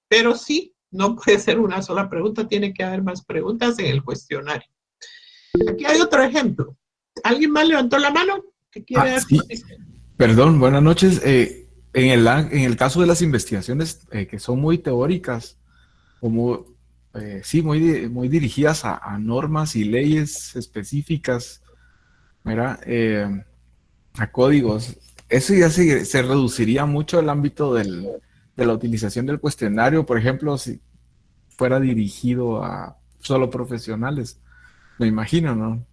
Pero sí, no puede ser una sola pregunta, tiene que haber más preguntas en el cuestionario. Aquí hay otro ejemplo. ¿Alguien más levantó la mano? ¿Qué quiere dar? Sí. Perdón, buenas noches. En el caso de las investigaciones que son muy teóricas, como sí, muy dirigidas a normas y leyes específicas, ¿verdad? A códigos, eso ya se reduciría mucho el ámbito de la utilización del cuestionario, por ejemplo, si fuera dirigido a solo profesionales, me imagino, ¿no?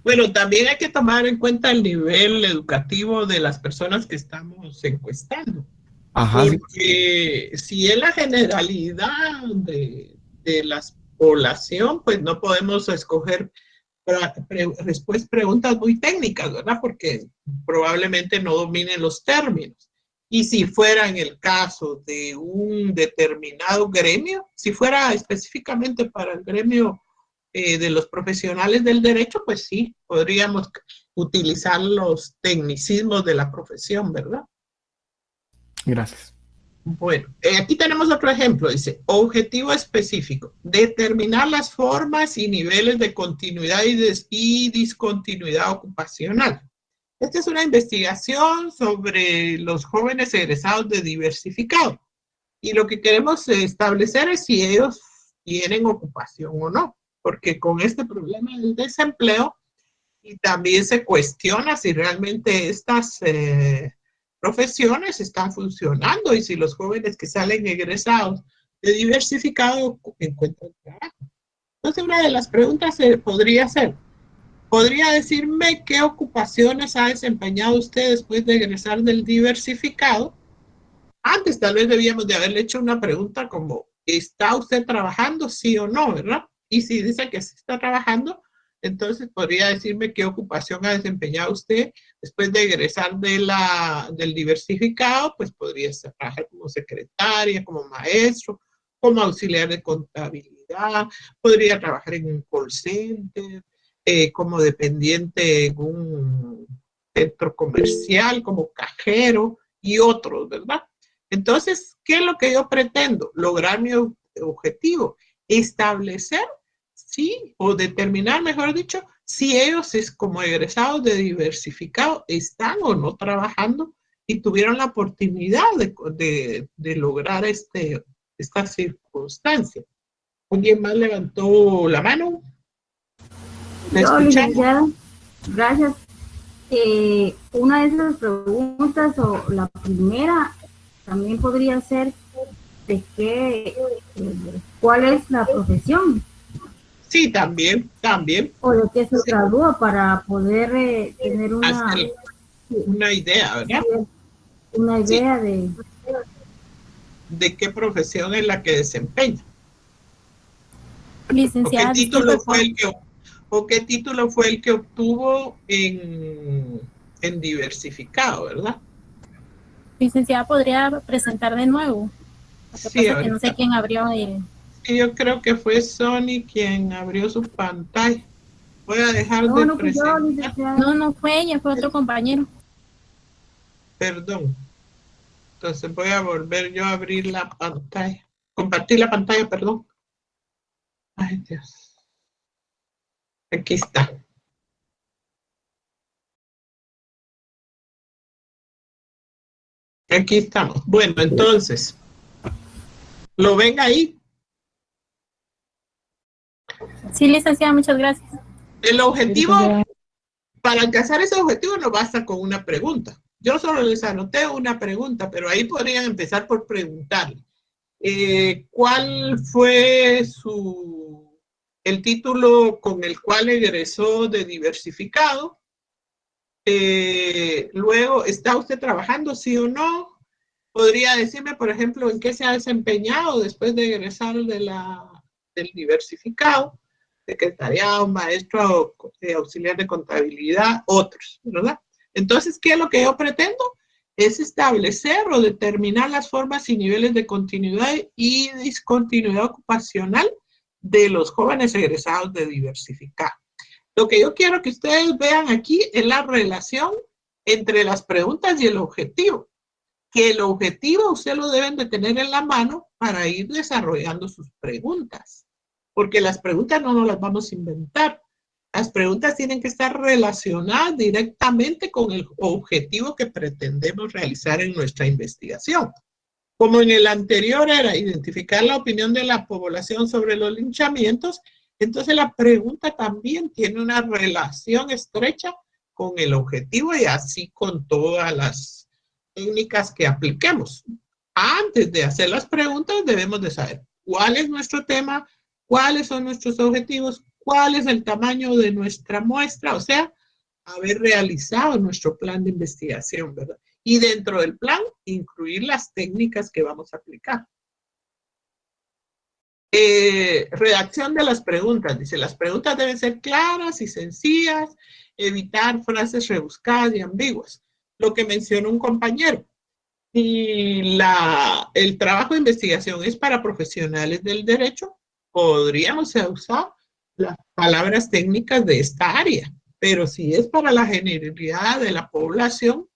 Bueno, también hay que tomar en cuenta el nivel educativo de las personas que estamos encuestando. Ajá. Porque si es la generalidad de la población, pues no podemos escoger preguntas muy técnicas, ¿verdad? Porque probablemente no dominen los términos. Y si fuera en el caso de un determinado gremio, si fuera específicamente para el gremio de los profesionales del derecho, pues sí, podríamos utilizar los tecnicismos de la profesión, ¿verdad? Gracias. Bueno, aquí tenemos otro ejemplo, dice, objetivo específico, determinar las formas y niveles de continuidad y discontinuidad ocupacional. Esta es una investigación sobre los jóvenes egresados de diversificado y lo que queremos establecer es si ellos tienen ocupación o no, porque con este problema del desempleo y también se cuestiona si realmente estas profesiones están funcionando y si los jóvenes que salen egresados de diversificado encuentran trabajo. Entonces, una de las preguntas podría ser, ¿podría decirme qué ocupaciones ha desempeñado usted después de egresar del diversificado? Antes tal vez debíamos de haberle hecho una pregunta como, ¿está usted trabajando, sí o no, verdad? Y si dice que sí está trabajando, entonces podría decirme qué ocupación ha desempeñado usted después de egresar del diversificado, pues podría trabajar como secretaria, como maestro, como auxiliar de contabilidad, podría trabajar en un call center, como dependiente en un centro comercial, como cajero y otros, ¿verdad? Entonces, ¿qué es lo que yo pretendo? Lograr mi objetivo, establecer sí, o determinar, mejor dicho, si ellos como egresados de diversificado están o no trabajando y tuvieron la oportunidad de lograr esta circunstancia. ¿Alguien más levantó la mano? Yo, licenciada, gracias. Una de esas preguntas, o la primera, también podría ser de qué, ¿cuál es la profesión? Sí, también. O de qué se gradúa para poder tener una idea, ¿verdad? Una idea de qué profesión es la que desempeña. Licenciada, ¿O qué título fue el que obtuvo en diversificado, verdad? Licenciada, ¿podría presentar de nuevo? Lo que pasa es que no sé quién abrió el... Yo creo que fue Sony quien abrió su pantalla. Voy a dejar de presentar. No fue ella, fue otro compañero. Perdón. Entonces voy a volver yo a abrir la pantalla. Compartir la pantalla, perdón. Ay, Dios. Aquí está. Aquí estamos. Bueno, entonces, ¿lo ven ahí? Sí, licenciada, muchas gracias. El objetivo, para alcanzar ese objetivo no basta con una pregunta. Yo solo les anoté una pregunta, pero ahí podrían empezar por preguntarle. ¿Cuál fue el título con el cual egresó de diversificado? Luego, ¿está usted trabajando, sí o no? Podría decirme, por ejemplo, en qué se ha desempeñado después de egresar del diversificado, secretariado, maestro, auxiliar de contabilidad, otros, ¿verdad? Entonces, ¿qué es lo que yo pretendo? Es establecer o determinar las formas y niveles de continuidad y discontinuidad ocupacional de los jóvenes egresados de diversificado. Lo que yo quiero que ustedes vean aquí es la relación entre las preguntas y el objetivo. Que el objetivo usted lo deben de tener en la mano para ir desarrollando sus preguntas. Porque las preguntas no nos las vamos a inventar. Las preguntas tienen que estar relacionadas directamente con el objetivo que pretendemos realizar en nuestra investigación. Como en el anterior era identificar la opinión de la población sobre los linchamientos, entonces la pregunta también tiene una relación estrecha con el objetivo y así con todas las técnicas que apliquemos. Antes de hacer las preguntas debemos de saber cuál es nuestro tema, cuáles son nuestros objetivos, cuál es el tamaño de nuestra muestra, o sea, haber realizado nuestro plan de investigación, ¿verdad? Y dentro del plan, incluir las técnicas que vamos a aplicar. Redacción de las preguntas. Dice, las preguntas deben ser claras y sencillas, evitar frases rebuscadas y ambiguas. Lo que mencionó un compañero. Si el trabajo de investigación es para profesionales del derecho, podríamos usar las palabras técnicas de esta área. Pero si es para la generalidad de la población,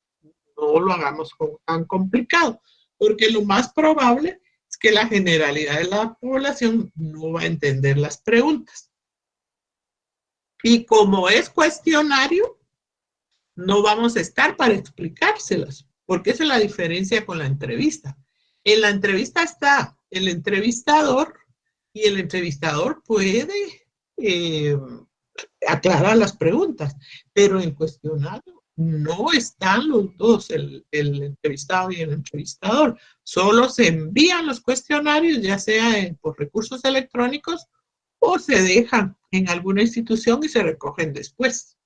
no lo hagamos tan complicado. porque lo más probable es que la generalidad de la población no va a entender las preguntas. Y como es cuestionario, no vamos a estar para explicárselas, porque esa es la diferencia con la entrevista. En la entrevista está el entrevistador y el entrevistador puede aclarar las preguntas, pero en cuestionario no están los dos, el entrevistado y el entrevistador. Solo se envían los cuestionarios, ya sea por recursos electrónicos o se dejan en alguna institución y se recogen después.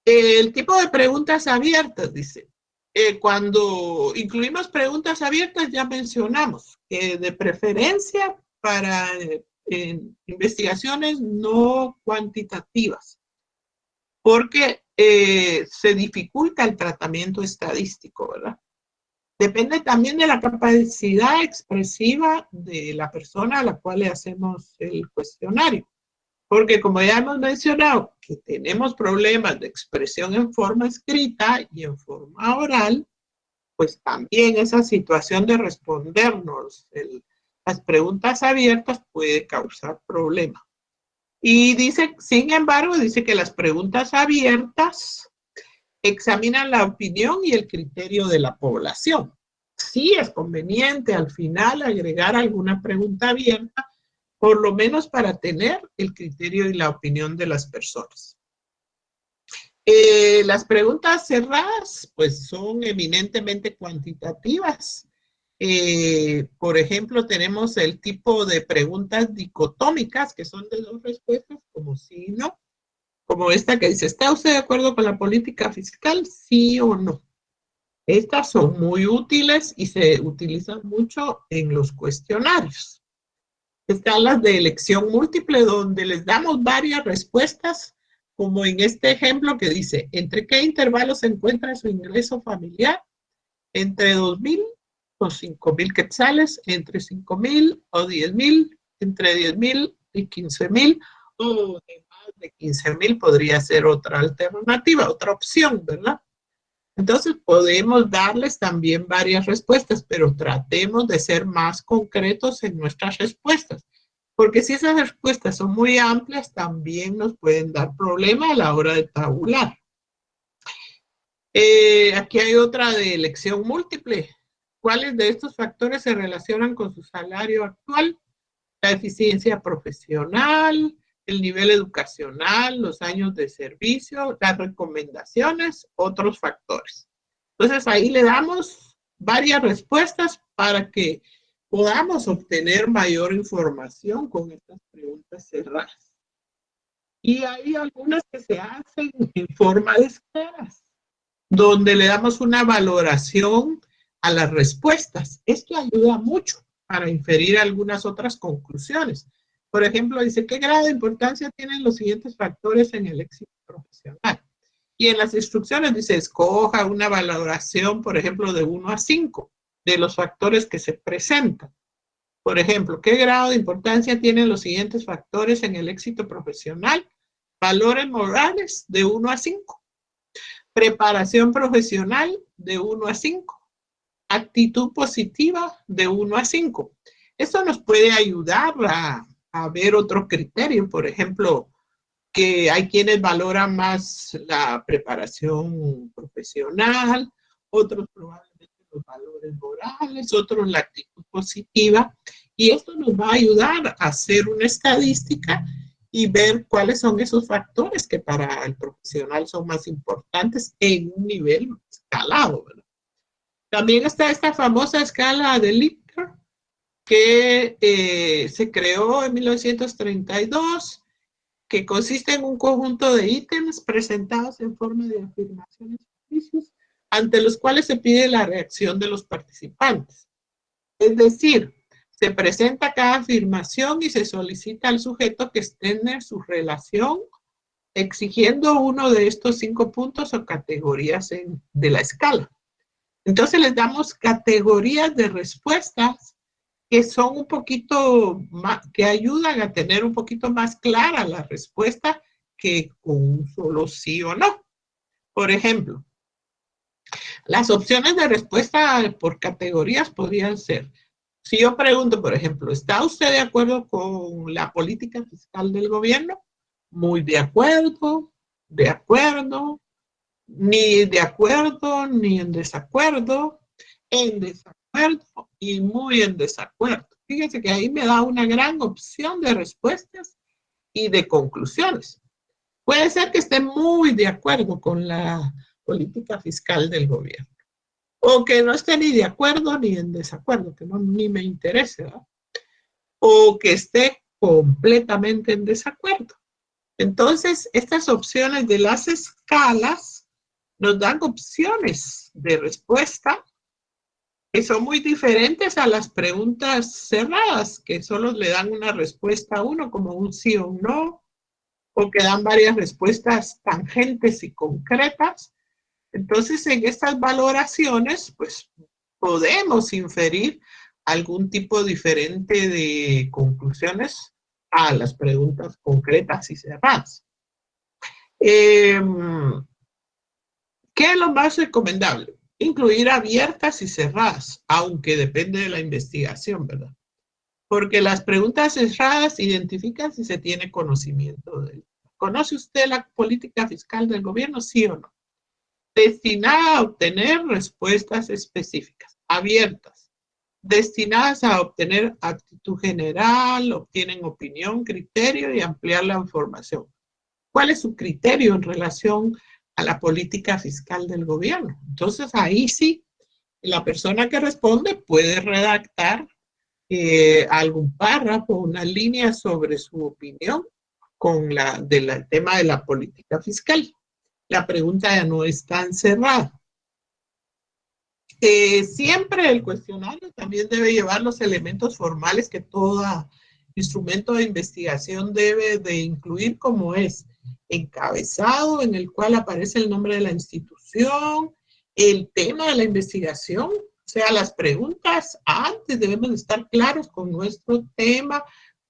El tipo de preguntas abiertas, dice. Cuando incluimos preguntas abiertas, ya mencionamos que de preferencia para investigaciones no cuantitativas, porque se dificulta el tratamiento estadístico, ¿verdad? Depende también de la capacidad expresiva de la persona a la cual le hacemos el cuestionario. Porque como ya hemos mencionado que tenemos problemas de expresión en forma escrita y en forma oral, pues también esa situación de respondernos las preguntas abiertas puede causar problemas. Y dice, sin embargo, dice que las preguntas abiertas examinan la opinión y el criterio de la población. Sí es conveniente al final agregar alguna pregunta abierta, por lo menos para tener el criterio y la opinión de las personas. Las preguntas cerradas, pues son eminentemente cuantitativas. Por ejemplo, tenemos el tipo de preguntas dicotómicas, que son de dos respuestas, como sí y no. Como esta que dice, ¿está usted de acuerdo con la política fiscal? Sí o no. Estas son muy útiles y se utilizan mucho en los cuestionarios. Están las de elección múltiple, donde les damos varias respuestas, como en este ejemplo que dice, ¿entre qué intervalos se encuentra su ingreso familiar? Entre 2,000 o 5,000 quetzales, entre 5,000 o 10,000, entre 10,000 y 15,000, o de más de 15,000 podría ser otra alternativa, otra opción, ¿verdad? Entonces podemos darles también varias respuestas, pero tratemos de ser más concretos en nuestras respuestas, porque si esas respuestas son muy amplias, también nos pueden dar problemas a la hora de tabular. Aquí hay otra de elección múltiple. ¿Cuáles de estos factores se relacionan con su salario actual? La eficiencia profesional, el nivel educacional, los años de servicio, las recomendaciones, otros factores. Entonces ahí le damos varias respuestas para que podamos obtener mayor información con estas preguntas cerradas. Y hay algunas que se hacen en forma de escalas, donde le damos una valoración a las respuestas. Esto ayuda mucho para inferir algunas otras conclusiones. Por ejemplo, dice, ¿qué grado de importancia tienen los siguientes factores en el éxito profesional? Y en las instrucciones dice, escoja una valoración, por ejemplo, de 1 a 5, de los factores que se presentan. Por ejemplo, ¿qué grado de importancia tienen los siguientes factores en el éxito profesional? Valores morales de 1 a 5. Preparación profesional de 1 a 5. Actitud positiva de 1 a 5. Esto nos puede ayudar a ver otro criterio, por ejemplo, que hay quienes valoran más la preparación profesional, otros probablemente los valores morales, otros la actitud positiva, y esto nos va a ayudar a hacer una estadística y ver cuáles son esos factores que para el profesional son más importantes en un nivel escalado, ¿verdad? También está esta famosa escala de Likert, que se creó en 1932, que consiste en un conjunto de ítems presentados en forma de afirmaciones y juicios, ante los cuales se pide la reacción de los participantes. Es decir, se presenta cada afirmación y se solicita al sujeto que extienda su relación exigiendo uno de estos 5 puntos o categorías de la escala. Entonces les damos categorías de respuestas que son un poquito más, que ayudan a tener un poquito más clara la respuesta que con un solo sí o no. Por ejemplo, Las opciones de respuesta por categorías podrían ser, si yo pregunto, por ejemplo, ¿está usted de acuerdo con la política fiscal del gobierno? Muy de acuerdo, ni de acuerdo, ni en desacuerdo y muy en desacuerdo. Fíjense que ahí me da una gran opción de respuestas y de conclusiones. Puede ser que esté muy de acuerdo con la política fiscal del gobierno, o que no esté ni de acuerdo ni en desacuerdo, que no, ni me interese, ¿verdad? O que esté completamente en desacuerdo. Entonces, estas opciones de las escalas nos dan opciones de respuesta que son muy diferentes a las preguntas cerradas, que solo le dan una respuesta a uno, como un sí o un no, o que dan varias respuestas tangentes y concretas. Entonces, en estas valoraciones, pues, podemos inferir algún tipo diferente de conclusiones a las preguntas concretas y cerradas. ¿Qué es lo más recomendable? Incluir abiertas y cerradas, aunque depende de la investigación, ¿verdad? Porque las preguntas cerradas identifican si se tiene conocimiento de él. ¿Conoce usted la política fiscal del gobierno? ¿Sí o no? Destinada a obtener respuestas específicas, abiertas, destinadas a obtener actitud general, obtienen opinión, criterio y ampliar la información. ¿Cuál es su criterio en relación a la política fiscal del gobierno? Entonces ahí sí, la persona que responde puede redactar algún párrafo, una línea sobre su opinión con del tema de la política fiscal. La pregunta ya no es tan cerrada. Siempre el cuestionario también debe llevar los elementos formales que todo instrumento de investigación debe de incluir, como es encabezado en el cual aparece el nombre de la institución, el tema de la investigación, o sea, las preguntas antes debemos estar claros con nuestro tema,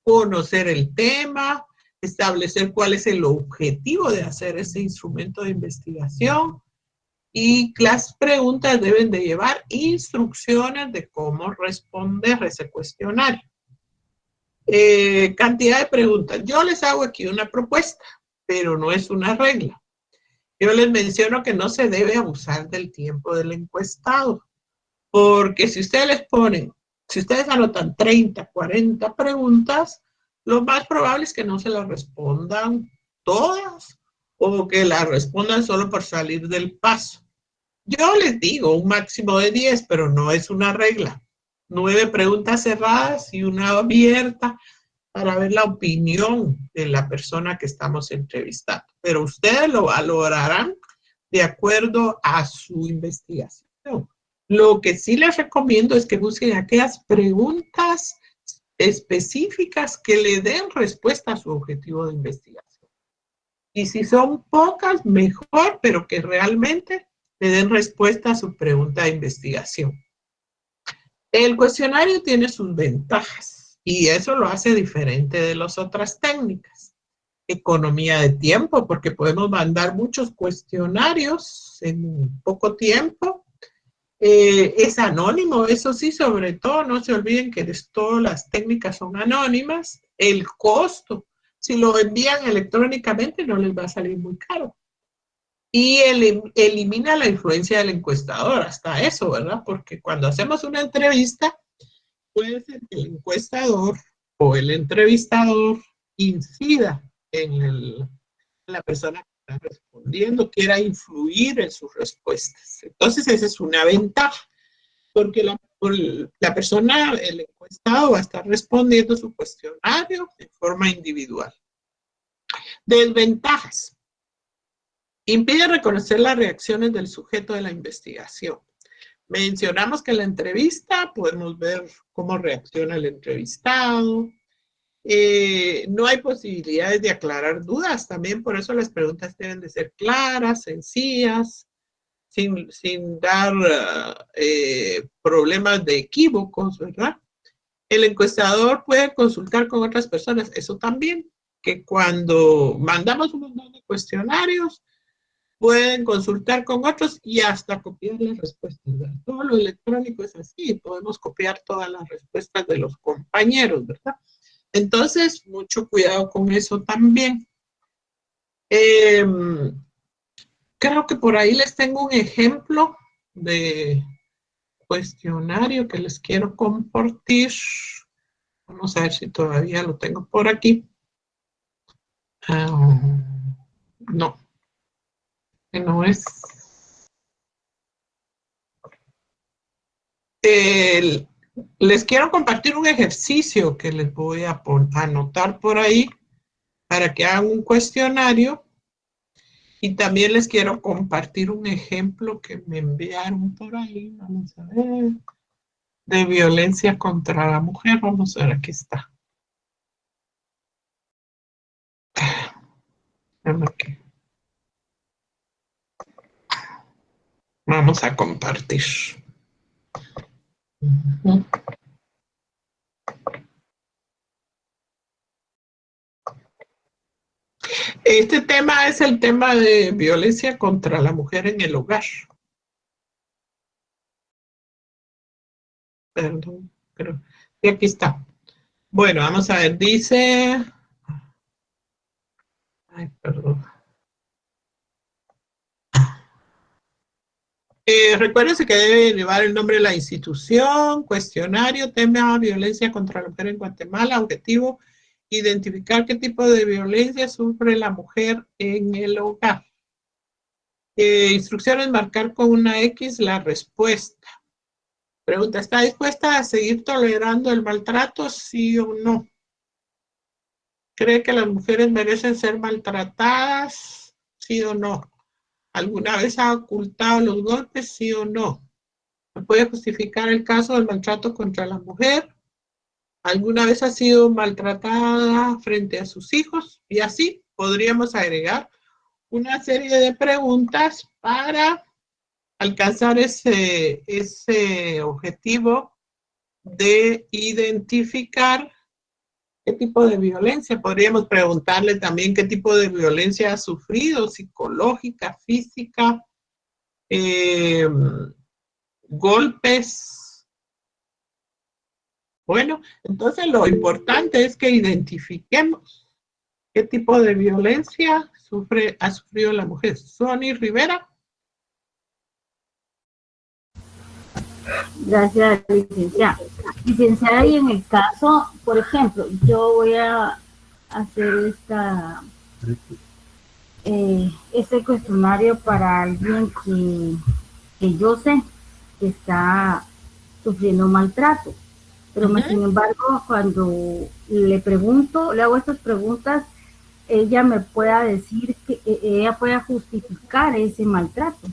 conocer el tema, establecer cuál es el objetivo de hacer ese instrumento de investigación, y las preguntas deben de llevar instrucciones de cómo responder ese cuestionario. Cantidad de preguntas. Yo les hago aquí una propuesta, pero no es una regla. Yo les menciono que no se debe abusar del tiempo del encuestado, porque si ustedes anotan 30, 40 preguntas, lo más probable es que no se las respondan todas o que las respondan solo por salir del paso. Yo les digo un máximo de 10, pero no es una regla. 9 preguntas cerradas y una abierta para ver la opinión de la persona que estamos entrevistando. Pero ustedes lo valorarán de acuerdo a su investigación. Lo que sí les recomiendo es que busquen aquellas preguntas específicas que le den respuesta a su objetivo de investigación. Y si son pocas, mejor, pero que realmente le den respuesta a su pregunta de investigación. El cuestionario tiene sus ventajas y eso lo hace diferente de las otras técnicas. Economía de tiempo, porque podemos mandar muchos cuestionarios en poco tiempo. Es anónimo, eso sí, sobre todo, no se olviden que todas las técnicas son anónimas. El costo, si lo envían electrónicamente, no les va a salir muy caro. Y elimina la influencia del encuestador, hasta eso, ¿verdad? Porque cuando hacemos una entrevista, puede ser que el encuestador o el entrevistador incida en la persona que está respondiendo, quiera influir en sus respuestas. Entonces, esa es una ventaja, porque la persona, el encuestado, va a estar respondiendo su cuestionario de forma individual. Desventajas. Impide reconocer las reacciones del sujeto de la investigación. Mencionamos que en la entrevista podemos ver cómo reacciona el entrevistado. No hay posibilidades de aclarar dudas. También por eso las preguntas deben de ser claras, sencillas, sin dar problemas de equívocos, ¿verdad? El encuestador puede consultar con otras personas. Eso también, que cuando mandamos un montón de cuestionarios, pueden consultar con otros y hasta copiar las respuestas, ¿verdad? Todo lo electrónico es así, podemos copiar todas las respuestas de los compañeros, ¿verdad? Entonces, mucho cuidado con eso también. Creo que por ahí les tengo un ejemplo de cuestionario que les quiero compartir. Vamos a ver si todavía lo tengo por aquí. No, que no es. Les quiero compartir un ejercicio que les voy a anotar por ahí para que hagan un cuestionario. Y también les quiero compartir un ejemplo que me enviaron por ahí. Vamos a ver. De violencia contra la mujer. Vamos a ver, aquí está. Aquí. Vamos a compartir. Este tema es el tema de violencia contra la mujer en el hogar. Perdón, pero y aquí está. Bueno, vamos a ver, dice... Ay, perdón. Recuérdense que debe llevar el nombre de la institución, cuestionario, tema violencia contra la mujer en Guatemala, objetivo, identificar qué tipo de violencia sufre la mujer en el hogar. Instrucciones, marcar con una X la respuesta. Pregunta, ¿está dispuesta a seguir tolerando el maltrato, sí o no? ¿Cree que las mujeres merecen ser maltratadas, sí o no? ¿Alguna vez ha ocultado los golpes, sí o no? ¿Puede justificar el caso del maltrato contra la mujer? ¿Alguna vez ha sido maltratada frente a sus hijos? Y así podríamos agregar una serie de preguntas para alcanzar ese objetivo de identificar qué tipo de violencia. Podríamos preguntarle también qué tipo de violencia ha sufrido, psicológica, física, golpes. Bueno, entonces lo importante es que identifiquemos qué tipo de violencia ha sufrido la mujer. Sony Rivera. Gracias, licenciada. Licenciada, y en el caso, por ejemplo, yo voy a hacer este cuestionario para alguien que yo sé que está sufriendo maltrato, pero sin embargo, cuando le hago estas preguntas, ella me pueda decir que ella pueda justificar ese maltrato.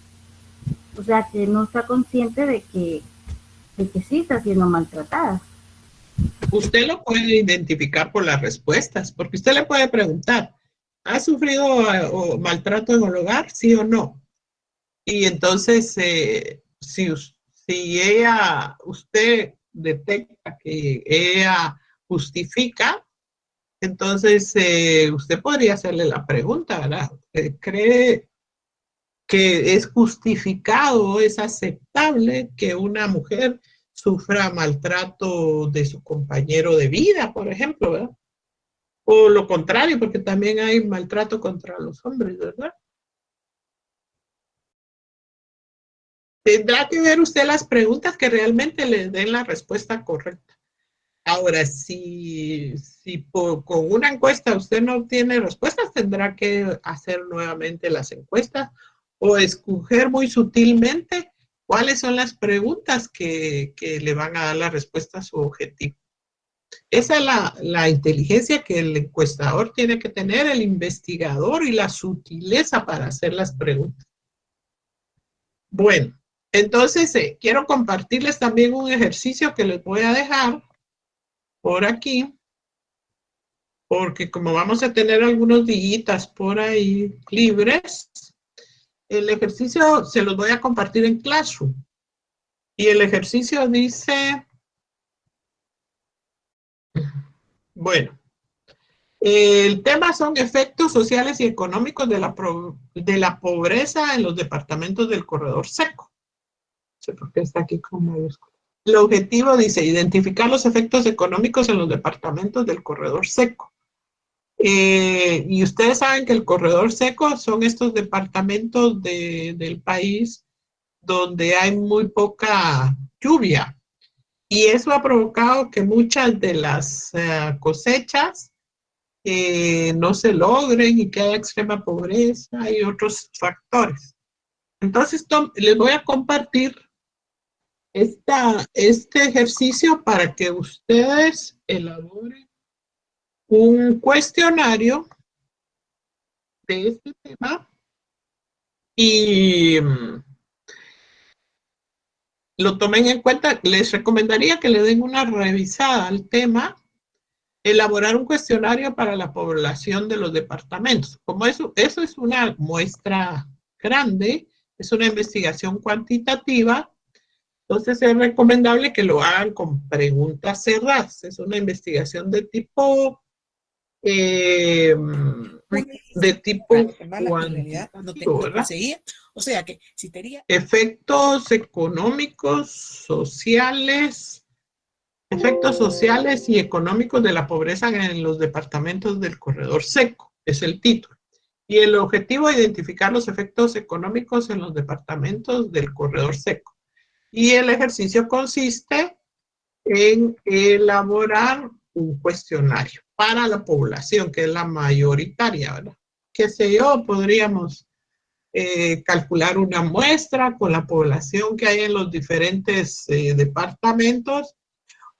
O sea, que no está consciente de que sí está siendo maltratada. Usted lo puede identificar por las respuestas, porque usted le puede preguntar, ¿ha sufrido maltrato en el hogar, sí o no? Y entonces, si usted detecta que ella justifica, entonces usted podría hacerle la pregunta, ¿verdad? ¿Cree que es justificado, es aceptable que una mujer sufra maltrato de su compañero de vida, por ejemplo, ¿verdad? O lo contrario, porque también hay maltrato contra los hombres, ¿verdad? Tendrá que ver usted las preguntas que realmente le den la respuesta correcta. Ahora, si con una encuesta usted no obtiene respuestas, tendrá que hacer nuevamente las encuestas o escoger muy sutilmente cuáles son las preguntas que le van a dar la respuesta a su objetivo. Esa es la inteligencia que el encuestador tiene que tener, el investigador, y la sutileza para hacer las preguntas. Bueno, entonces quiero compartirles también un ejercicio que les voy a dejar por aquí, porque como vamos a tener algunos días por ahí libres, el ejercicio se los voy a compartir en Classroom. Y el ejercicio dice, bueno, El tema son efectos sociales y económicos de la pobreza en los departamentos del corredor seco. No sé por qué está aquí con mayúsculas. El objetivo dice identificar los efectos económicos en los departamentos del corredor seco. Y ustedes saben que el corredor seco son estos departamentos del país donde hay muy poca lluvia. Y eso ha provocado que muchas de las cosechas no se logren y que haya extrema pobreza y otros factores. Entonces, les voy a compartir este ejercicio para que ustedes elaboren un cuestionario de este tema y lo tomen en cuenta. Les recomendaría que le den una revisada al tema, elaborar un cuestionario para la población de los departamentos. Como eso es una muestra grande, es una investigación cuantitativa, entonces es recomendable que lo hagan con preguntas cerradas. Es una investigación de tipo cuantitativo, ¿verdad? O sea que si tenía efectos económicos, sociales y económicos de la pobreza en los departamentos del corredor seco, es el título. Y el objetivo es identificar los efectos económicos en los departamentos del corredor seco. Y el ejercicio consiste en elaborar un cuestionario para la población, que es la mayoritaria, ¿verdad? Qué sé yo, podríamos calcular una muestra con la población que hay en los diferentes departamentos,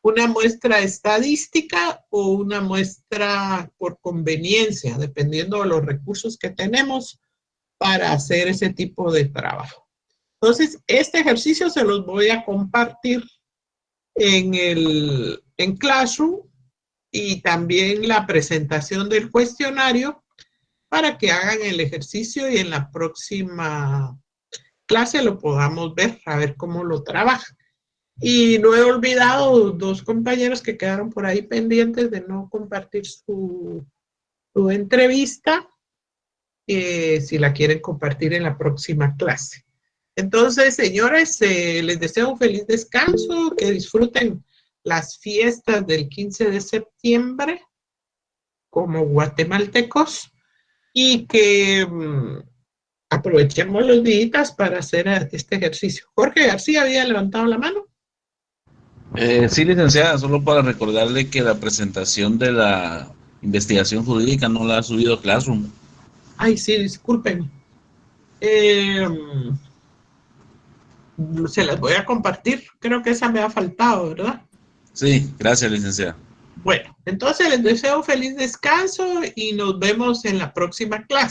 una muestra estadística o una muestra por conveniencia, dependiendo de los recursos que tenemos para hacer ese tipo de trabajo. Entonces, este ejercicio se los voy a compartir en Classroom y también la presentación del cuestionario para que hagan el ejercicio y en la próxima clase lo podamos ver, a ver cómo lo trabajan. Y no he olvidado dos compañeros que quedaron por ahí pendientes de no compartir su entrevista, si la quieren compartir en la próxima clase. Entonces, señores, les deseo un feliz descanso, que disfruten las fiestas del 15 de septiembre como guatemaltecos y que aprovechemos los días para hacer este ejercicio. Jorge García había levantado la mano. Sí, licenciada, solo para recordarle que la presentación de la investigación jurídica no la ha subido Classroom. Ay, sí, disculpen. Se las voy a compartir. Creo que esa me ha faltado, ¿verdad? Sí, gracias, licenciada. Bueno, entonces les deseo un feliz descanso y nos vemos en la próxima clase.